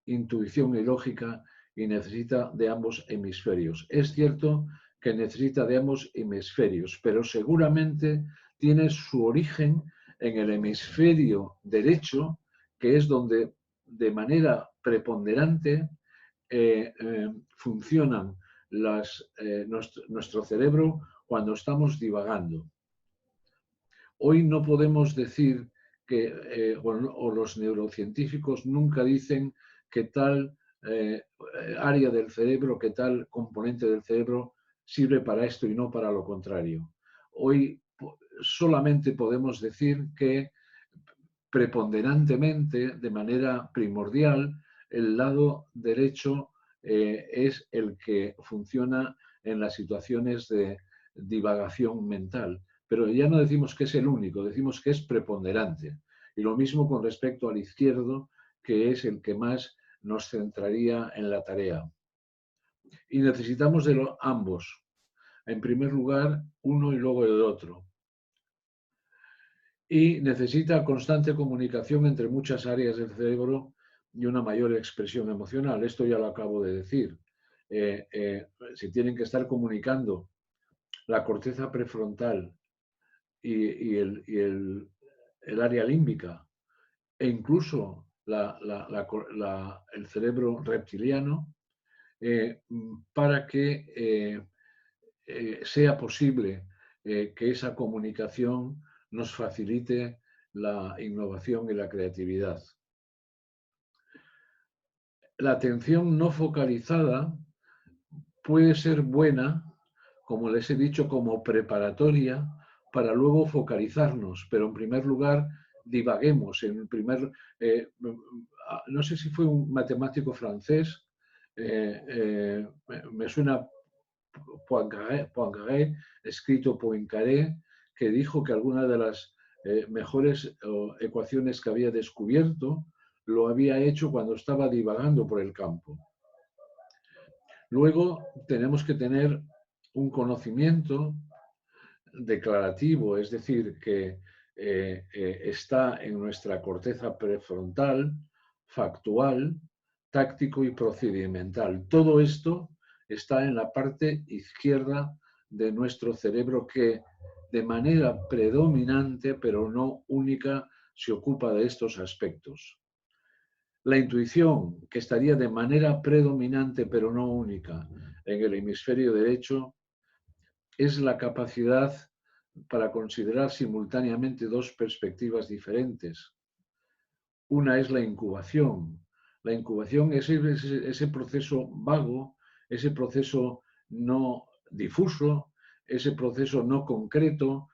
intuición y lógica, y necesita de ambos hemisferios. Es cierto que necesita de ambos hemisferios, pero seguramente tiene su origen en el hemisferio derecho, que es donde de manera preponderante funcionan nuestro cerebro cuando estamos divagando. Hoy no podemos decir que, o los neurocientíficos nunca dicen que tal área del cerebro, que tal componente del cerebro sirve para esto y no para lo contrario. Hoy solamente podemos decir que preponderantemente, de manera primordial, el lado derecho es el que funciona en las situaciones de divagación mental. Pero ya no decimos que es el único, decimos que es preponderante. Y lo mismo con respecto al izquierdo, que es el que más nos centraría en la tarea. Y necesitamos de ambos. En primer lugar, uno y luego el otro. Y necesita constante comunicación entre muchas áreas del cerebro y una mayor expresión emocional. Esto ya lo acabo de decir. Si tienen que estar comunicando la corteza prefrontal y el área límbica, e incluso el cerebro reptiliano, para que sea posible que esa comunicación nos facilite la innovación y la creatividad. La atención no focalizada puede ser buena, como les he dicho, como preparatoria para luego focalizarnos, pero en primer lugar divaguemos. No sé si fue un matemático francés, me suena Poincaré, escrito Poincaré, que dijo que alguna de las mejores ecuaciones que había descubierto lo había hecho cuando estaba divagando por el campo. Luego tenemos que tener un conocimiento declarativo, es decir, que está en nuestra corteza prefrontal, factual, táctico y procedimental. Todo esto está en la parte izquierda de nuestro cerebro que de manera predominante, pero no única, se ocupa de estos aspectos. La intuición, que estaría de manera predominante, pero no única, en el hemisferio derecho, es la capacidad para considerar simultáneamente dos perspectivas diferentes. Una es la incubación. La incubación es ese proceso vago, ese proceso no difuso, ese proceso no concreto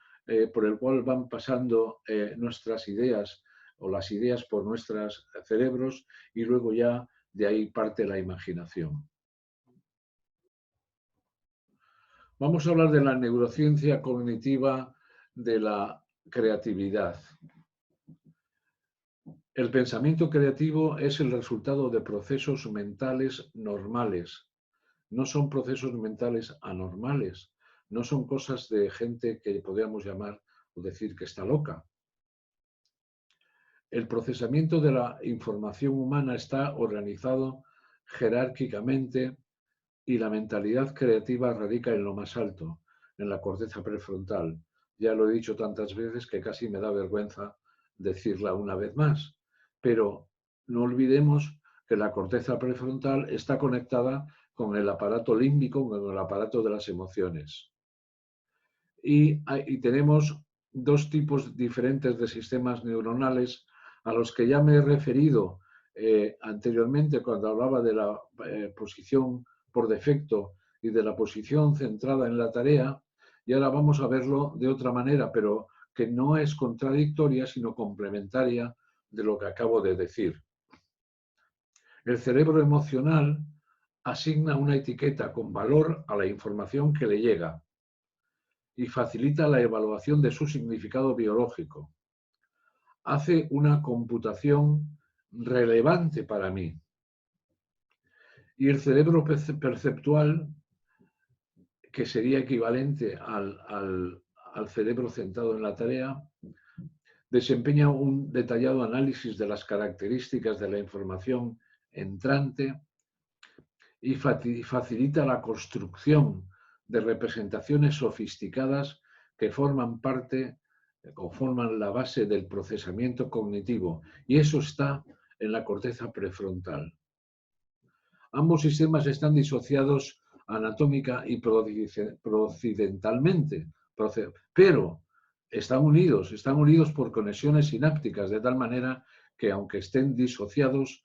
por el cual van pasando nuestras ideas o las ideas por nuestros cerebros y luego ya de ahí parte la imaginación. Vamos a hablar de la neurociencia cognitiva de la creatividad. El pensamiento creativo es el resultado de procesos mentales normales. No son procesos mentales anormales. No son cosas de gente que podríamos llamar o decir que está loca. El procesamiento de la información humana está organizado jerárquicamente y la mentalidad creativa radica en lo más alto, en la corteza prefrontal. Ya lo he dicho tantas veces que casi me da vergüenza decirla una vez más. Pero no olvidemos que la corteza prefrontal está conectada con el aparato límbico, con el aparato de las emociones. Y tenemos dos tipos diferentes de sistemas neuronales a los que ya me he referido anteriormente cuando hablaba de la posición por defecto y de la posición centrada en la tarea, y ahora vamos a verlo de otra manera, pero que no es contradictoria, sino complementaria de lo que acabo de decir. El cerebro emocional asigna una etiqueta con valor a la información que le llega y facilita la evaluación de su significado biológico. Hace una computación relevante para mí. Y el cerebro perceptual, que sería equivalente al cerebro centrado en la tarea, desempeña un detallado análisis de las características de la información entrante y facilita la construcción de representaciones sofisticadas que forman parte o forman la base del procesamiento cognitivo, y eso está en la corteza prefrontal. Ambos sistemas están disociados anatómica y procedimentalmente, pero están unidos por conexiones sinápticas, de tal manera que aunque estén disociados,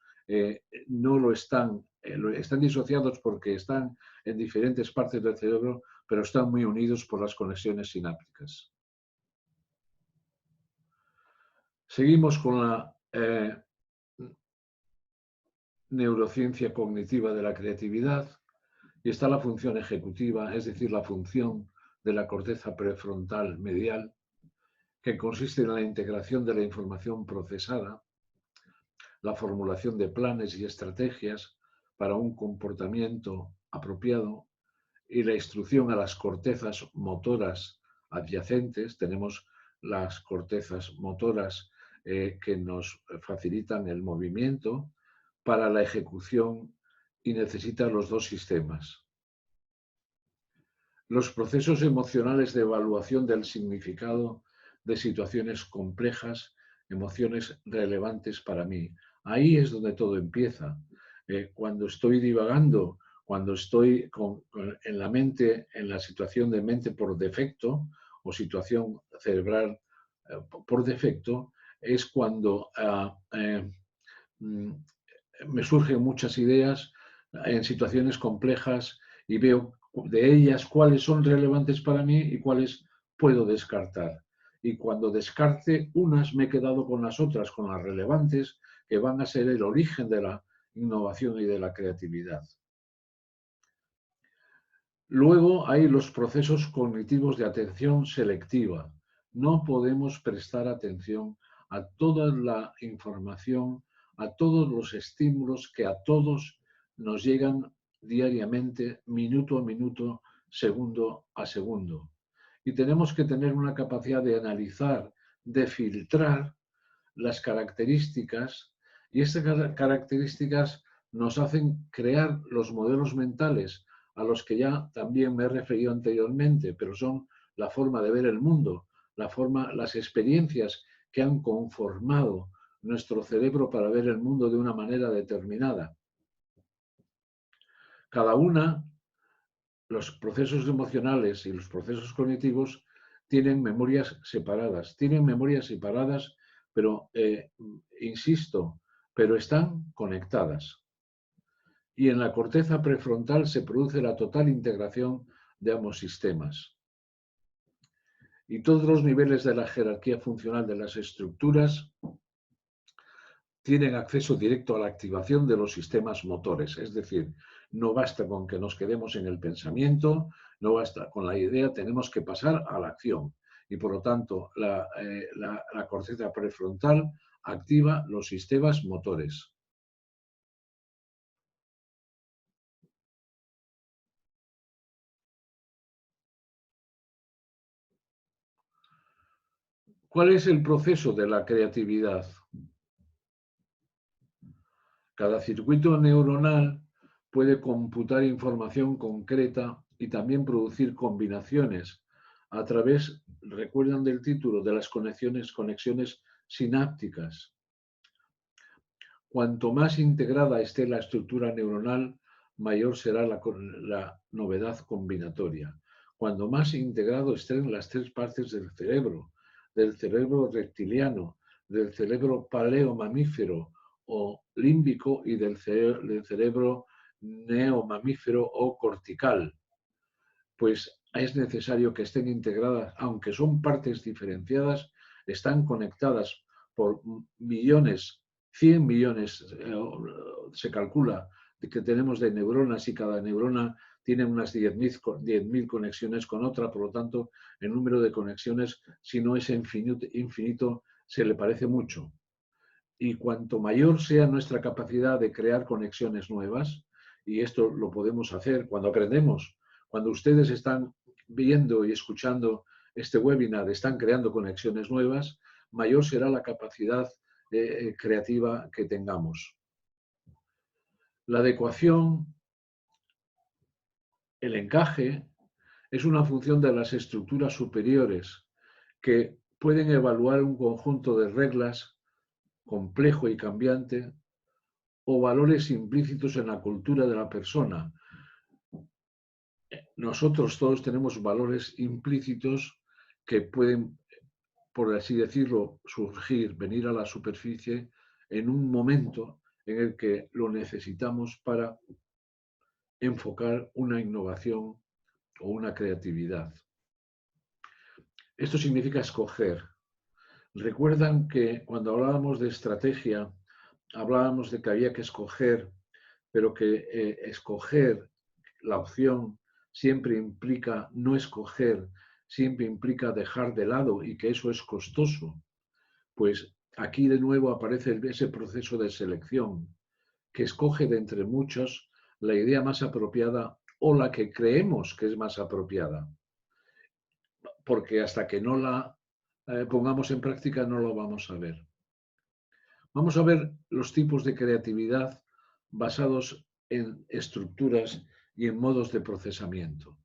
no lo están. Están disociados porque están en diferentes partes del cerebro, pero están muy unidos por las conexiones sinápticas. Seguimos con la neurociencia cognitiva de la creatividad y está la función ejecutiva, es decir, la función de la corteza prefrontal medial, que consiste en la integración de la información procesada, la formulación de planes y estrategias para un comportamiento apropiado y la instrucción a las cortezas motoras adyacentes. Tenemos las cortezas motoras que nos facilitan el movimiento para la ejecución y necesitan los dos sistemas. Los procesos emocionales de evaluación del significado de situaciones complejas, emociones relevantes para mí. Ahí es donde todo empieza. Cuando estoy divagando, cuando estoy en la mente, en la situación de mente por defecto o situación cerebral por defecto, es cuando me surgen muchas ideas en situaciones complejas y veo de ellas cuáles son relevantes para mí y cuáles puedo descartar. Y cuando descarte unas, me he quedado con las otras, con las relevantes, que van a ser el origen de la innovación y de la creatividad. Luego hay los procesos cognitivos de atención selectiva. No podemos prestar atención a toda la información, a todos los estímulos que a todos nos llegan diariamente, minuto a minuto, segundo a segundo. Y tenemos que tener una capacidad de analizar, de filtrar las características, y estas características nos hacen crear los modelos mentales a los que ya también me he referido anteriormente, pero son la forma de ver el mundo, las experiencias que han conformado nuestro cerebro para ver el mundo de una manera determinada. Cada una, los procesos emocionales y los procesos cognitivos tienen memorias separadas, pero insisto, pero están conectadas. Y en la corteza prefrontal se produce la total integración de ambos sistemas. Y todos los niveles de la jerarquía funcional de las estructuras tienen acceso directo a la activación de los sistemas motores. Es decir, no basta con que nos quedemos en el pensamiento, no basta con la idea, tenemos que pasar a la acción. Y por lo tanto, la corteza prefrontal activa los sistemas motores. ¿Cuál es el proceso de la creatividad? Cada circuito neuronal puede computar información concreta y también producir combinaciones a través, recuerdan del título, de las conexiones sinápticas. Cuanto más integrada esté la estructura neuronal, mayor será la novedad combinatoria. Cuando más integrado estén las tres partes del cerebro reptiliano, del cerebro paleomamífero o límbico y del cerebro neomamífero o cortical, pues es necesario que estén integradas, aunque son partes diferenciadas, están conectadas por millones, 100 millones, se calcula que tenemos de neuronas y cada neurona tiene unas 10.000 conexiones con otra, por lo tanto, el número de conexiones, si no es infinito, se le parece mucho. Y cuanto mayor sea nuestra capacidad de crear conexiones nuevas, y esto lo podemos hacer cuando aprendemos, cuando ustedes están viendo y escuchando este webinar, están creando conexiones nuevas, mayor será la capacidad creativa que tengamos. La adecuación, el encaje, es una función de las estructuras superiores que pueden evaluar un conjunto de reglas complejo y cambiante o valores implícitos en la cultura de la persona. Nosotros todos tenemos valores implícitos que pueden, por así decirlo, surgir, venir a la superficie en un momento en el que lo necesitamos para enfocar una innovación o una creatividad. Esto significa escoger. Recuerdan que cuando hablábamos de estrategia, hablábamos de que había que escoger, pero que escoger la opción siempre implica no escoger, siempre implica dejar de lado y que eso es costoso. Pues aquí de nuevo aparece ese proceso de selección que escoge de entre muchos la idea más apropiada o la que creemos que es más apropiada. Porque hasta que no la pongamos en práctica no lo vamos a ver. Vamos a ver los tipos de creatividad basados en estructuras y en modos de procesamiento.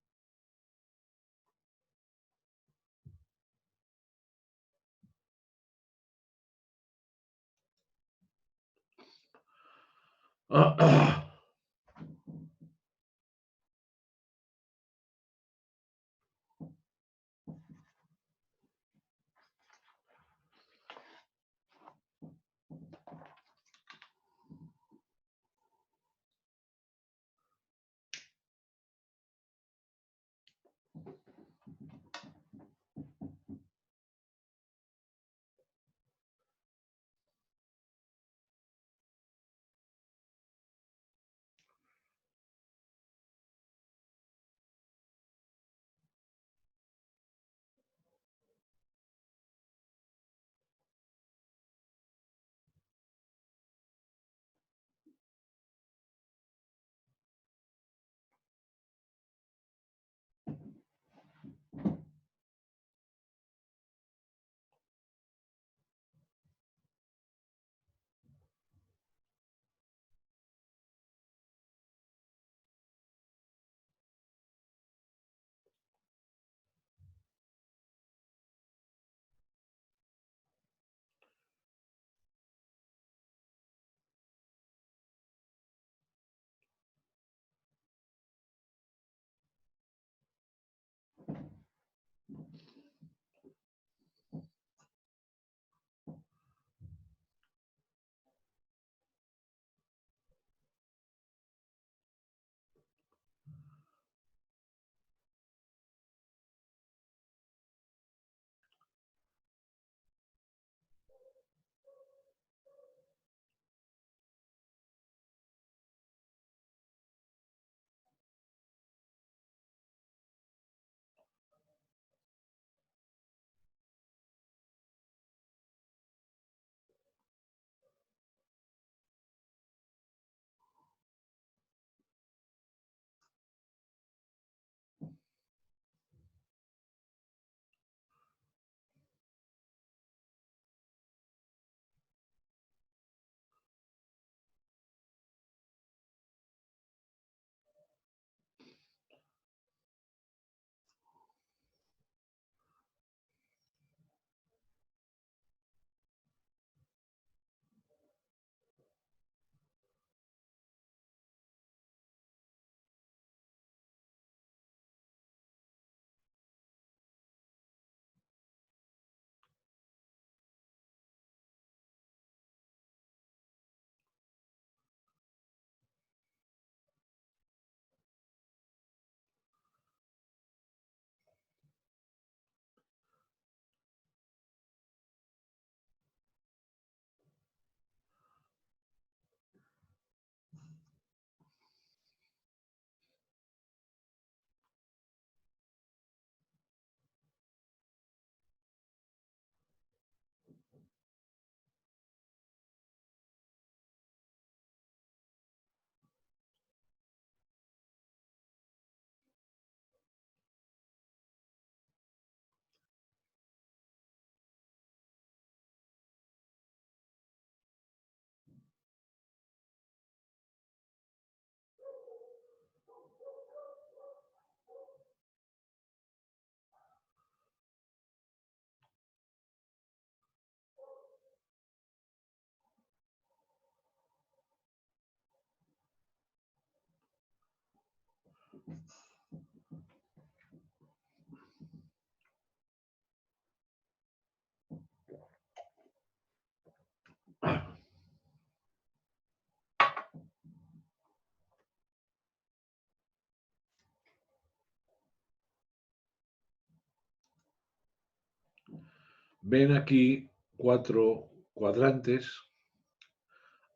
Ven aquí 4 cuadrantes.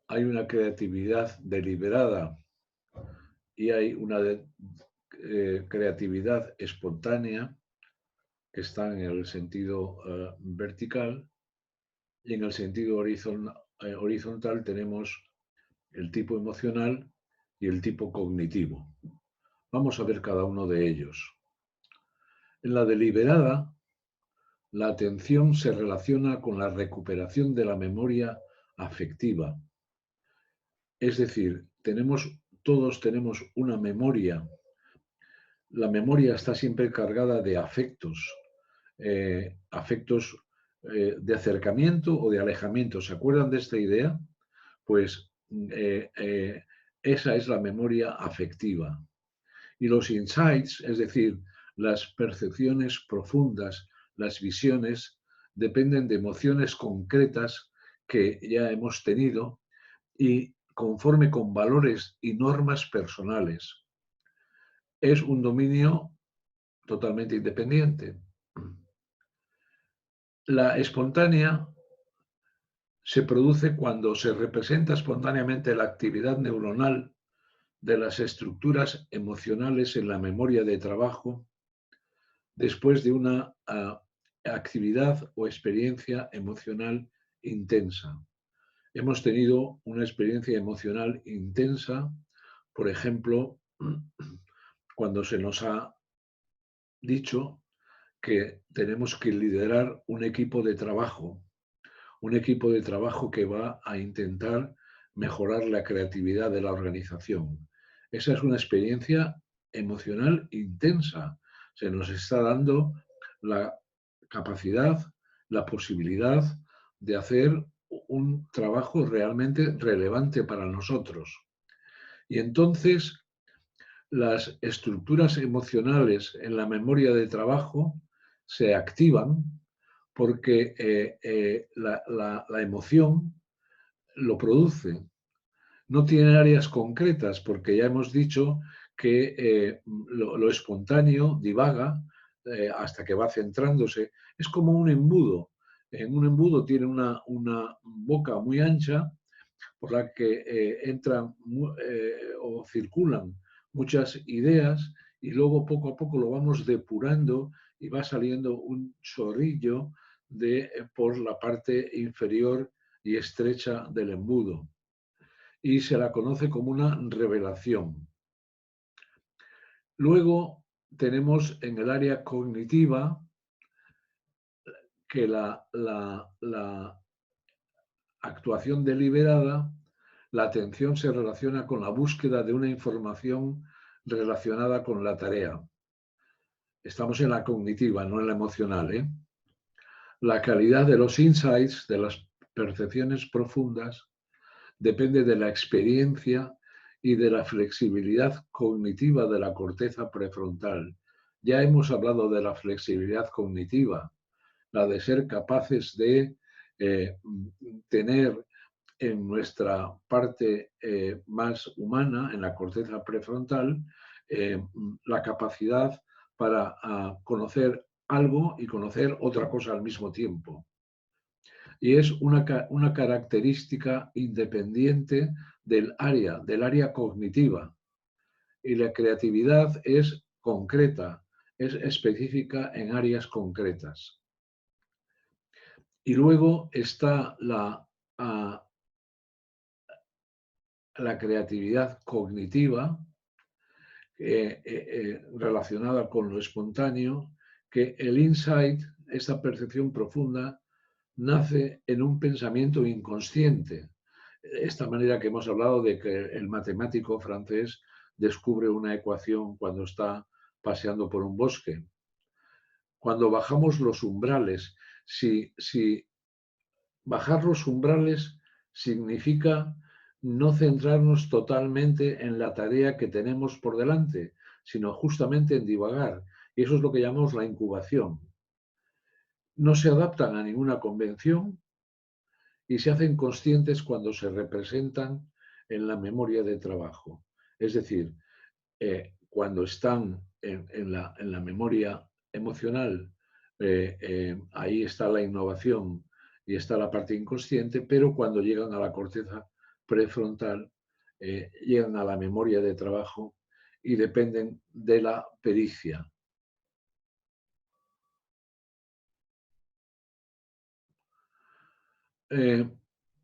Hay una creatividad deliberada y hay una creatividad espontánea que está en el sentido vertical, y en el sentido horizontal tenemos el tipo emocional y el tipo cognitivo. Vamos a ver cada uno de ellos. En la deliberada, la atención se relaciona con la recuperación de la memoria afectiva. Es decir, todos tenemos una memoria. La memoria está siempre cargada de afectos, afectos de acercamiento o de alejamiento. ¿Se acuerdan de esta idea? Pues esa es la memoria afectiva. Y los insights, es decir, las percepciones profundas, las visiones, dependen de emociones concretas que ya hemos tenido y conforme con valores y normas personales. Es un dominio totalmente independiente. La espontánea se produce cuando se representa espontáneamente la actividad neuronal de las estructuras emocionales en la memoria de trabajo después de una actividad o experiencia emocional intensa. Hemos tenido una experiencia emocional intensa, por ejemplo, cuando se nos ha dicho que tenemos que liderar un equipo de trabajo que va a intentar mejorar la creatividad de la organización. Esa es una experiencia emocional intensa. Se nos está dando la capacidad, la posibilidad de hacer un trabajo realmente relevante para nosotros. Y entonces las estructuras emocionales en la memoria de trabajo se activan porque la emoción lo produce. No tiene áreas concretas porque ya hemos dicho que lo espontáneo divaga hasta que va centrándose. Es como un embudo. En un embudo tiene una boca muy ancha por la que entran o circulan muchas ideas y luego poco a poco lo vamos depurando y va saliendo un chorrillo por la parte inferior y estrecha del embudo. Y se la conoce como una revelación. Luego tenemos en el área cognitiva que la actuación deliberada, la atención se relaciona con la búsqueda de una información relacionada con la tarea. Estamos en la cognitiva, no en la emocional, ¿eh? La calidad de los insights, de las percepciones profundas, depende de la experiencia y de la flexibilidad cognitiva de la corteza prefrontal. Ya hemos hablado de la flexibilidad cognitiva, la de ser capaces de tener en nuestra parte más humana, en la corteza prefrontal, la capacidad para conocer algo y conocer otra cosa al mismo tiempo. Y es una característica independiente del área cognitiva. Y la creatividad es concreta, es específica en áreas concretas. Y luego está la creatividad cognitiva relacionada con lo espontáneo, que el insight, esta percepción profunda, nace en un pensamiento inconsciente. Esta manera que hemos hablado de que el matemático francés descubre una ecuación cuando está paseando por un bosque. Cuando bajamos los umbrales, si bajar los umbrales significa no centrarnos totalmente en la tarea que tenemos por delante, sino justamente en divagar. Y eso es lo que llamamos la incubación. No se adaptan a ninguna convención y se hacen conscientes cuando se representan en la memoria de trabajo. Es decir, cuando están en la memoria emocional ahí está la innovación y está la parte inconsciente, pero cuando llegan a la corteza prefrontal, llegan a la memoria de trabajo y dependen de la pericia.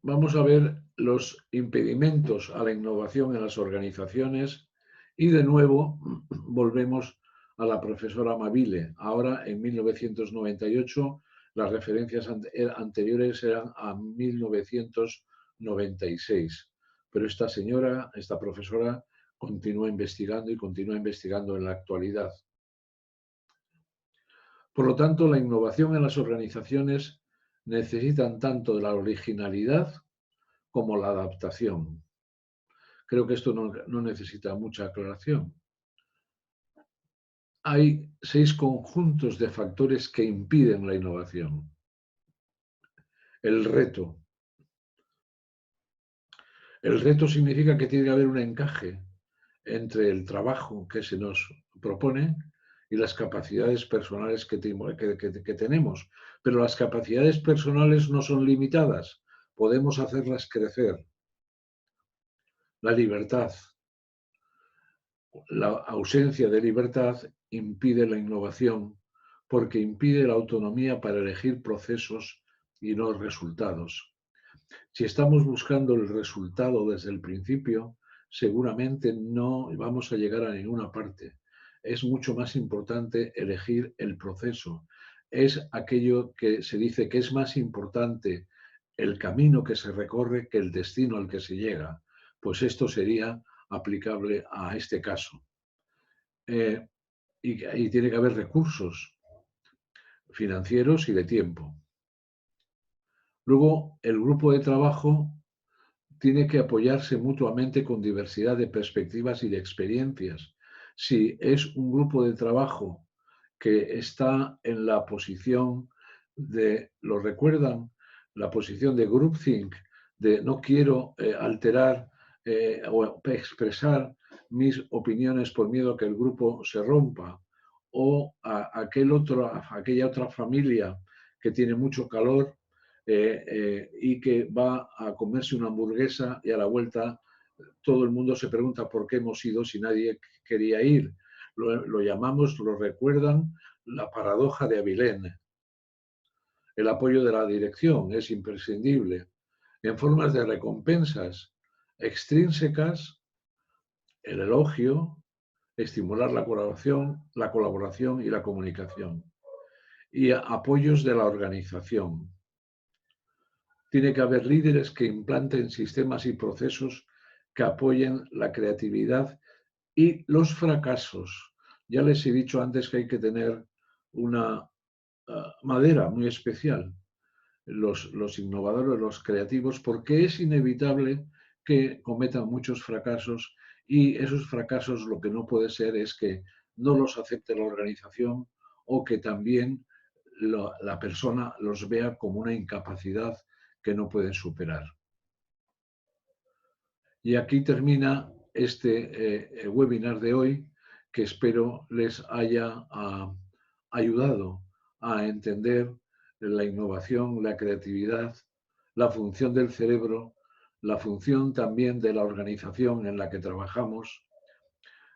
Vamos a ver los impedimentos a la innovación en las organizaciones y de nuevo volvemos a la profesora Amabile. Ahora, en 1998, las referencias anteriores eran a 1996. Pero esta señora, esta profesora, continúa investigando y continúa investigando en la actualidad. Por lo tanto, la innovación en las organizaciones necesitan tanto de la originalidad como la adaptación. Creo que esto no necesita mucha aclaración. Hay 6 conjuntos de factores que impiden la innovación. El reto. El reto significa que tiene que haber un encaje entre el trabajo que se nos propone y las capacidades personales que tenemos. Pero las capacidades personales no son limitadas, podemos hacerlas crecer. La libertad. La ausencia de libertad impide la innovación porque impide la autonomía para elegir procesos y no resultados. Si estamos buscando el resultado desde el principio, seguramente no vamos a llegar a ninguna parte. Es mucho más importante elegir el proceso. Es aquello que se dice que es más importante el camino que se recorre que el destino al que se llega. Pues esto sería aplicable a este caso. Y tiene que haber recursos financieros y de tiempo. Luego, el grupo de trabajo tiene que apoyarse mutuamente con diversidad de perspectivas y de experiencias. Si es un grupo de trabajo que está en la posición de, ¿lo recuerdan? La posición de groupthink, de no quiero alterar o expresar mis opiniones por miedo a que el grupo se rompa, o aquella otra familia que tiene mucho calor y que va a comerse una hamburguesa y a la vuelta todo el mundo se pregunta por qué hemos ido si nadie quería ir. Lo llamamos, lo recuerdan, la paradoja de Abilene. El apoyo de la dirección es imprescindible en formas de recompensas extrínsecas, el elogio, estimular la colaboración y la comunicación, y apoyos de la organización. Tiene que haber líderes que implanten sistemas y procesos que apoyen la creatividad y los fracasos. Ya les he dicho antes que hay que tener una madera muy especial, los innovadores, los creativos, porque es inevitable que cometan muchos fracasos y esos fracasos lo que no puede ser es que no los acepte la organización o que también la persona los vea como una incapacidad que no pueden superar. Y aquí termina este webinar de hoy, que espero les haya ayudado a entender la innovación, la creatividad, la función del cerebro, la función también de la organización en la que trabajamos,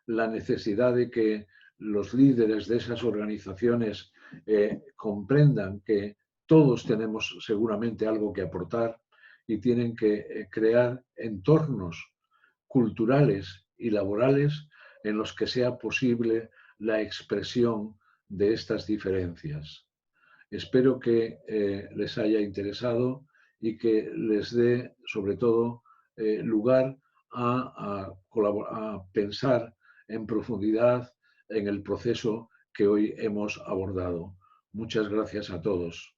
la necesidad de que los líderes de esas organizaciones comprendan que todos tenemos seguramente algo que aportar y tienen que crear entornos culturales y laborales en los que sea posible la expresión de estas diferencias. Espero que les haya interesado y que les dé, sobre todo, lugar a pensar en profundidad en el proceso que hoy hemos abordado. Muchas gracias a todos.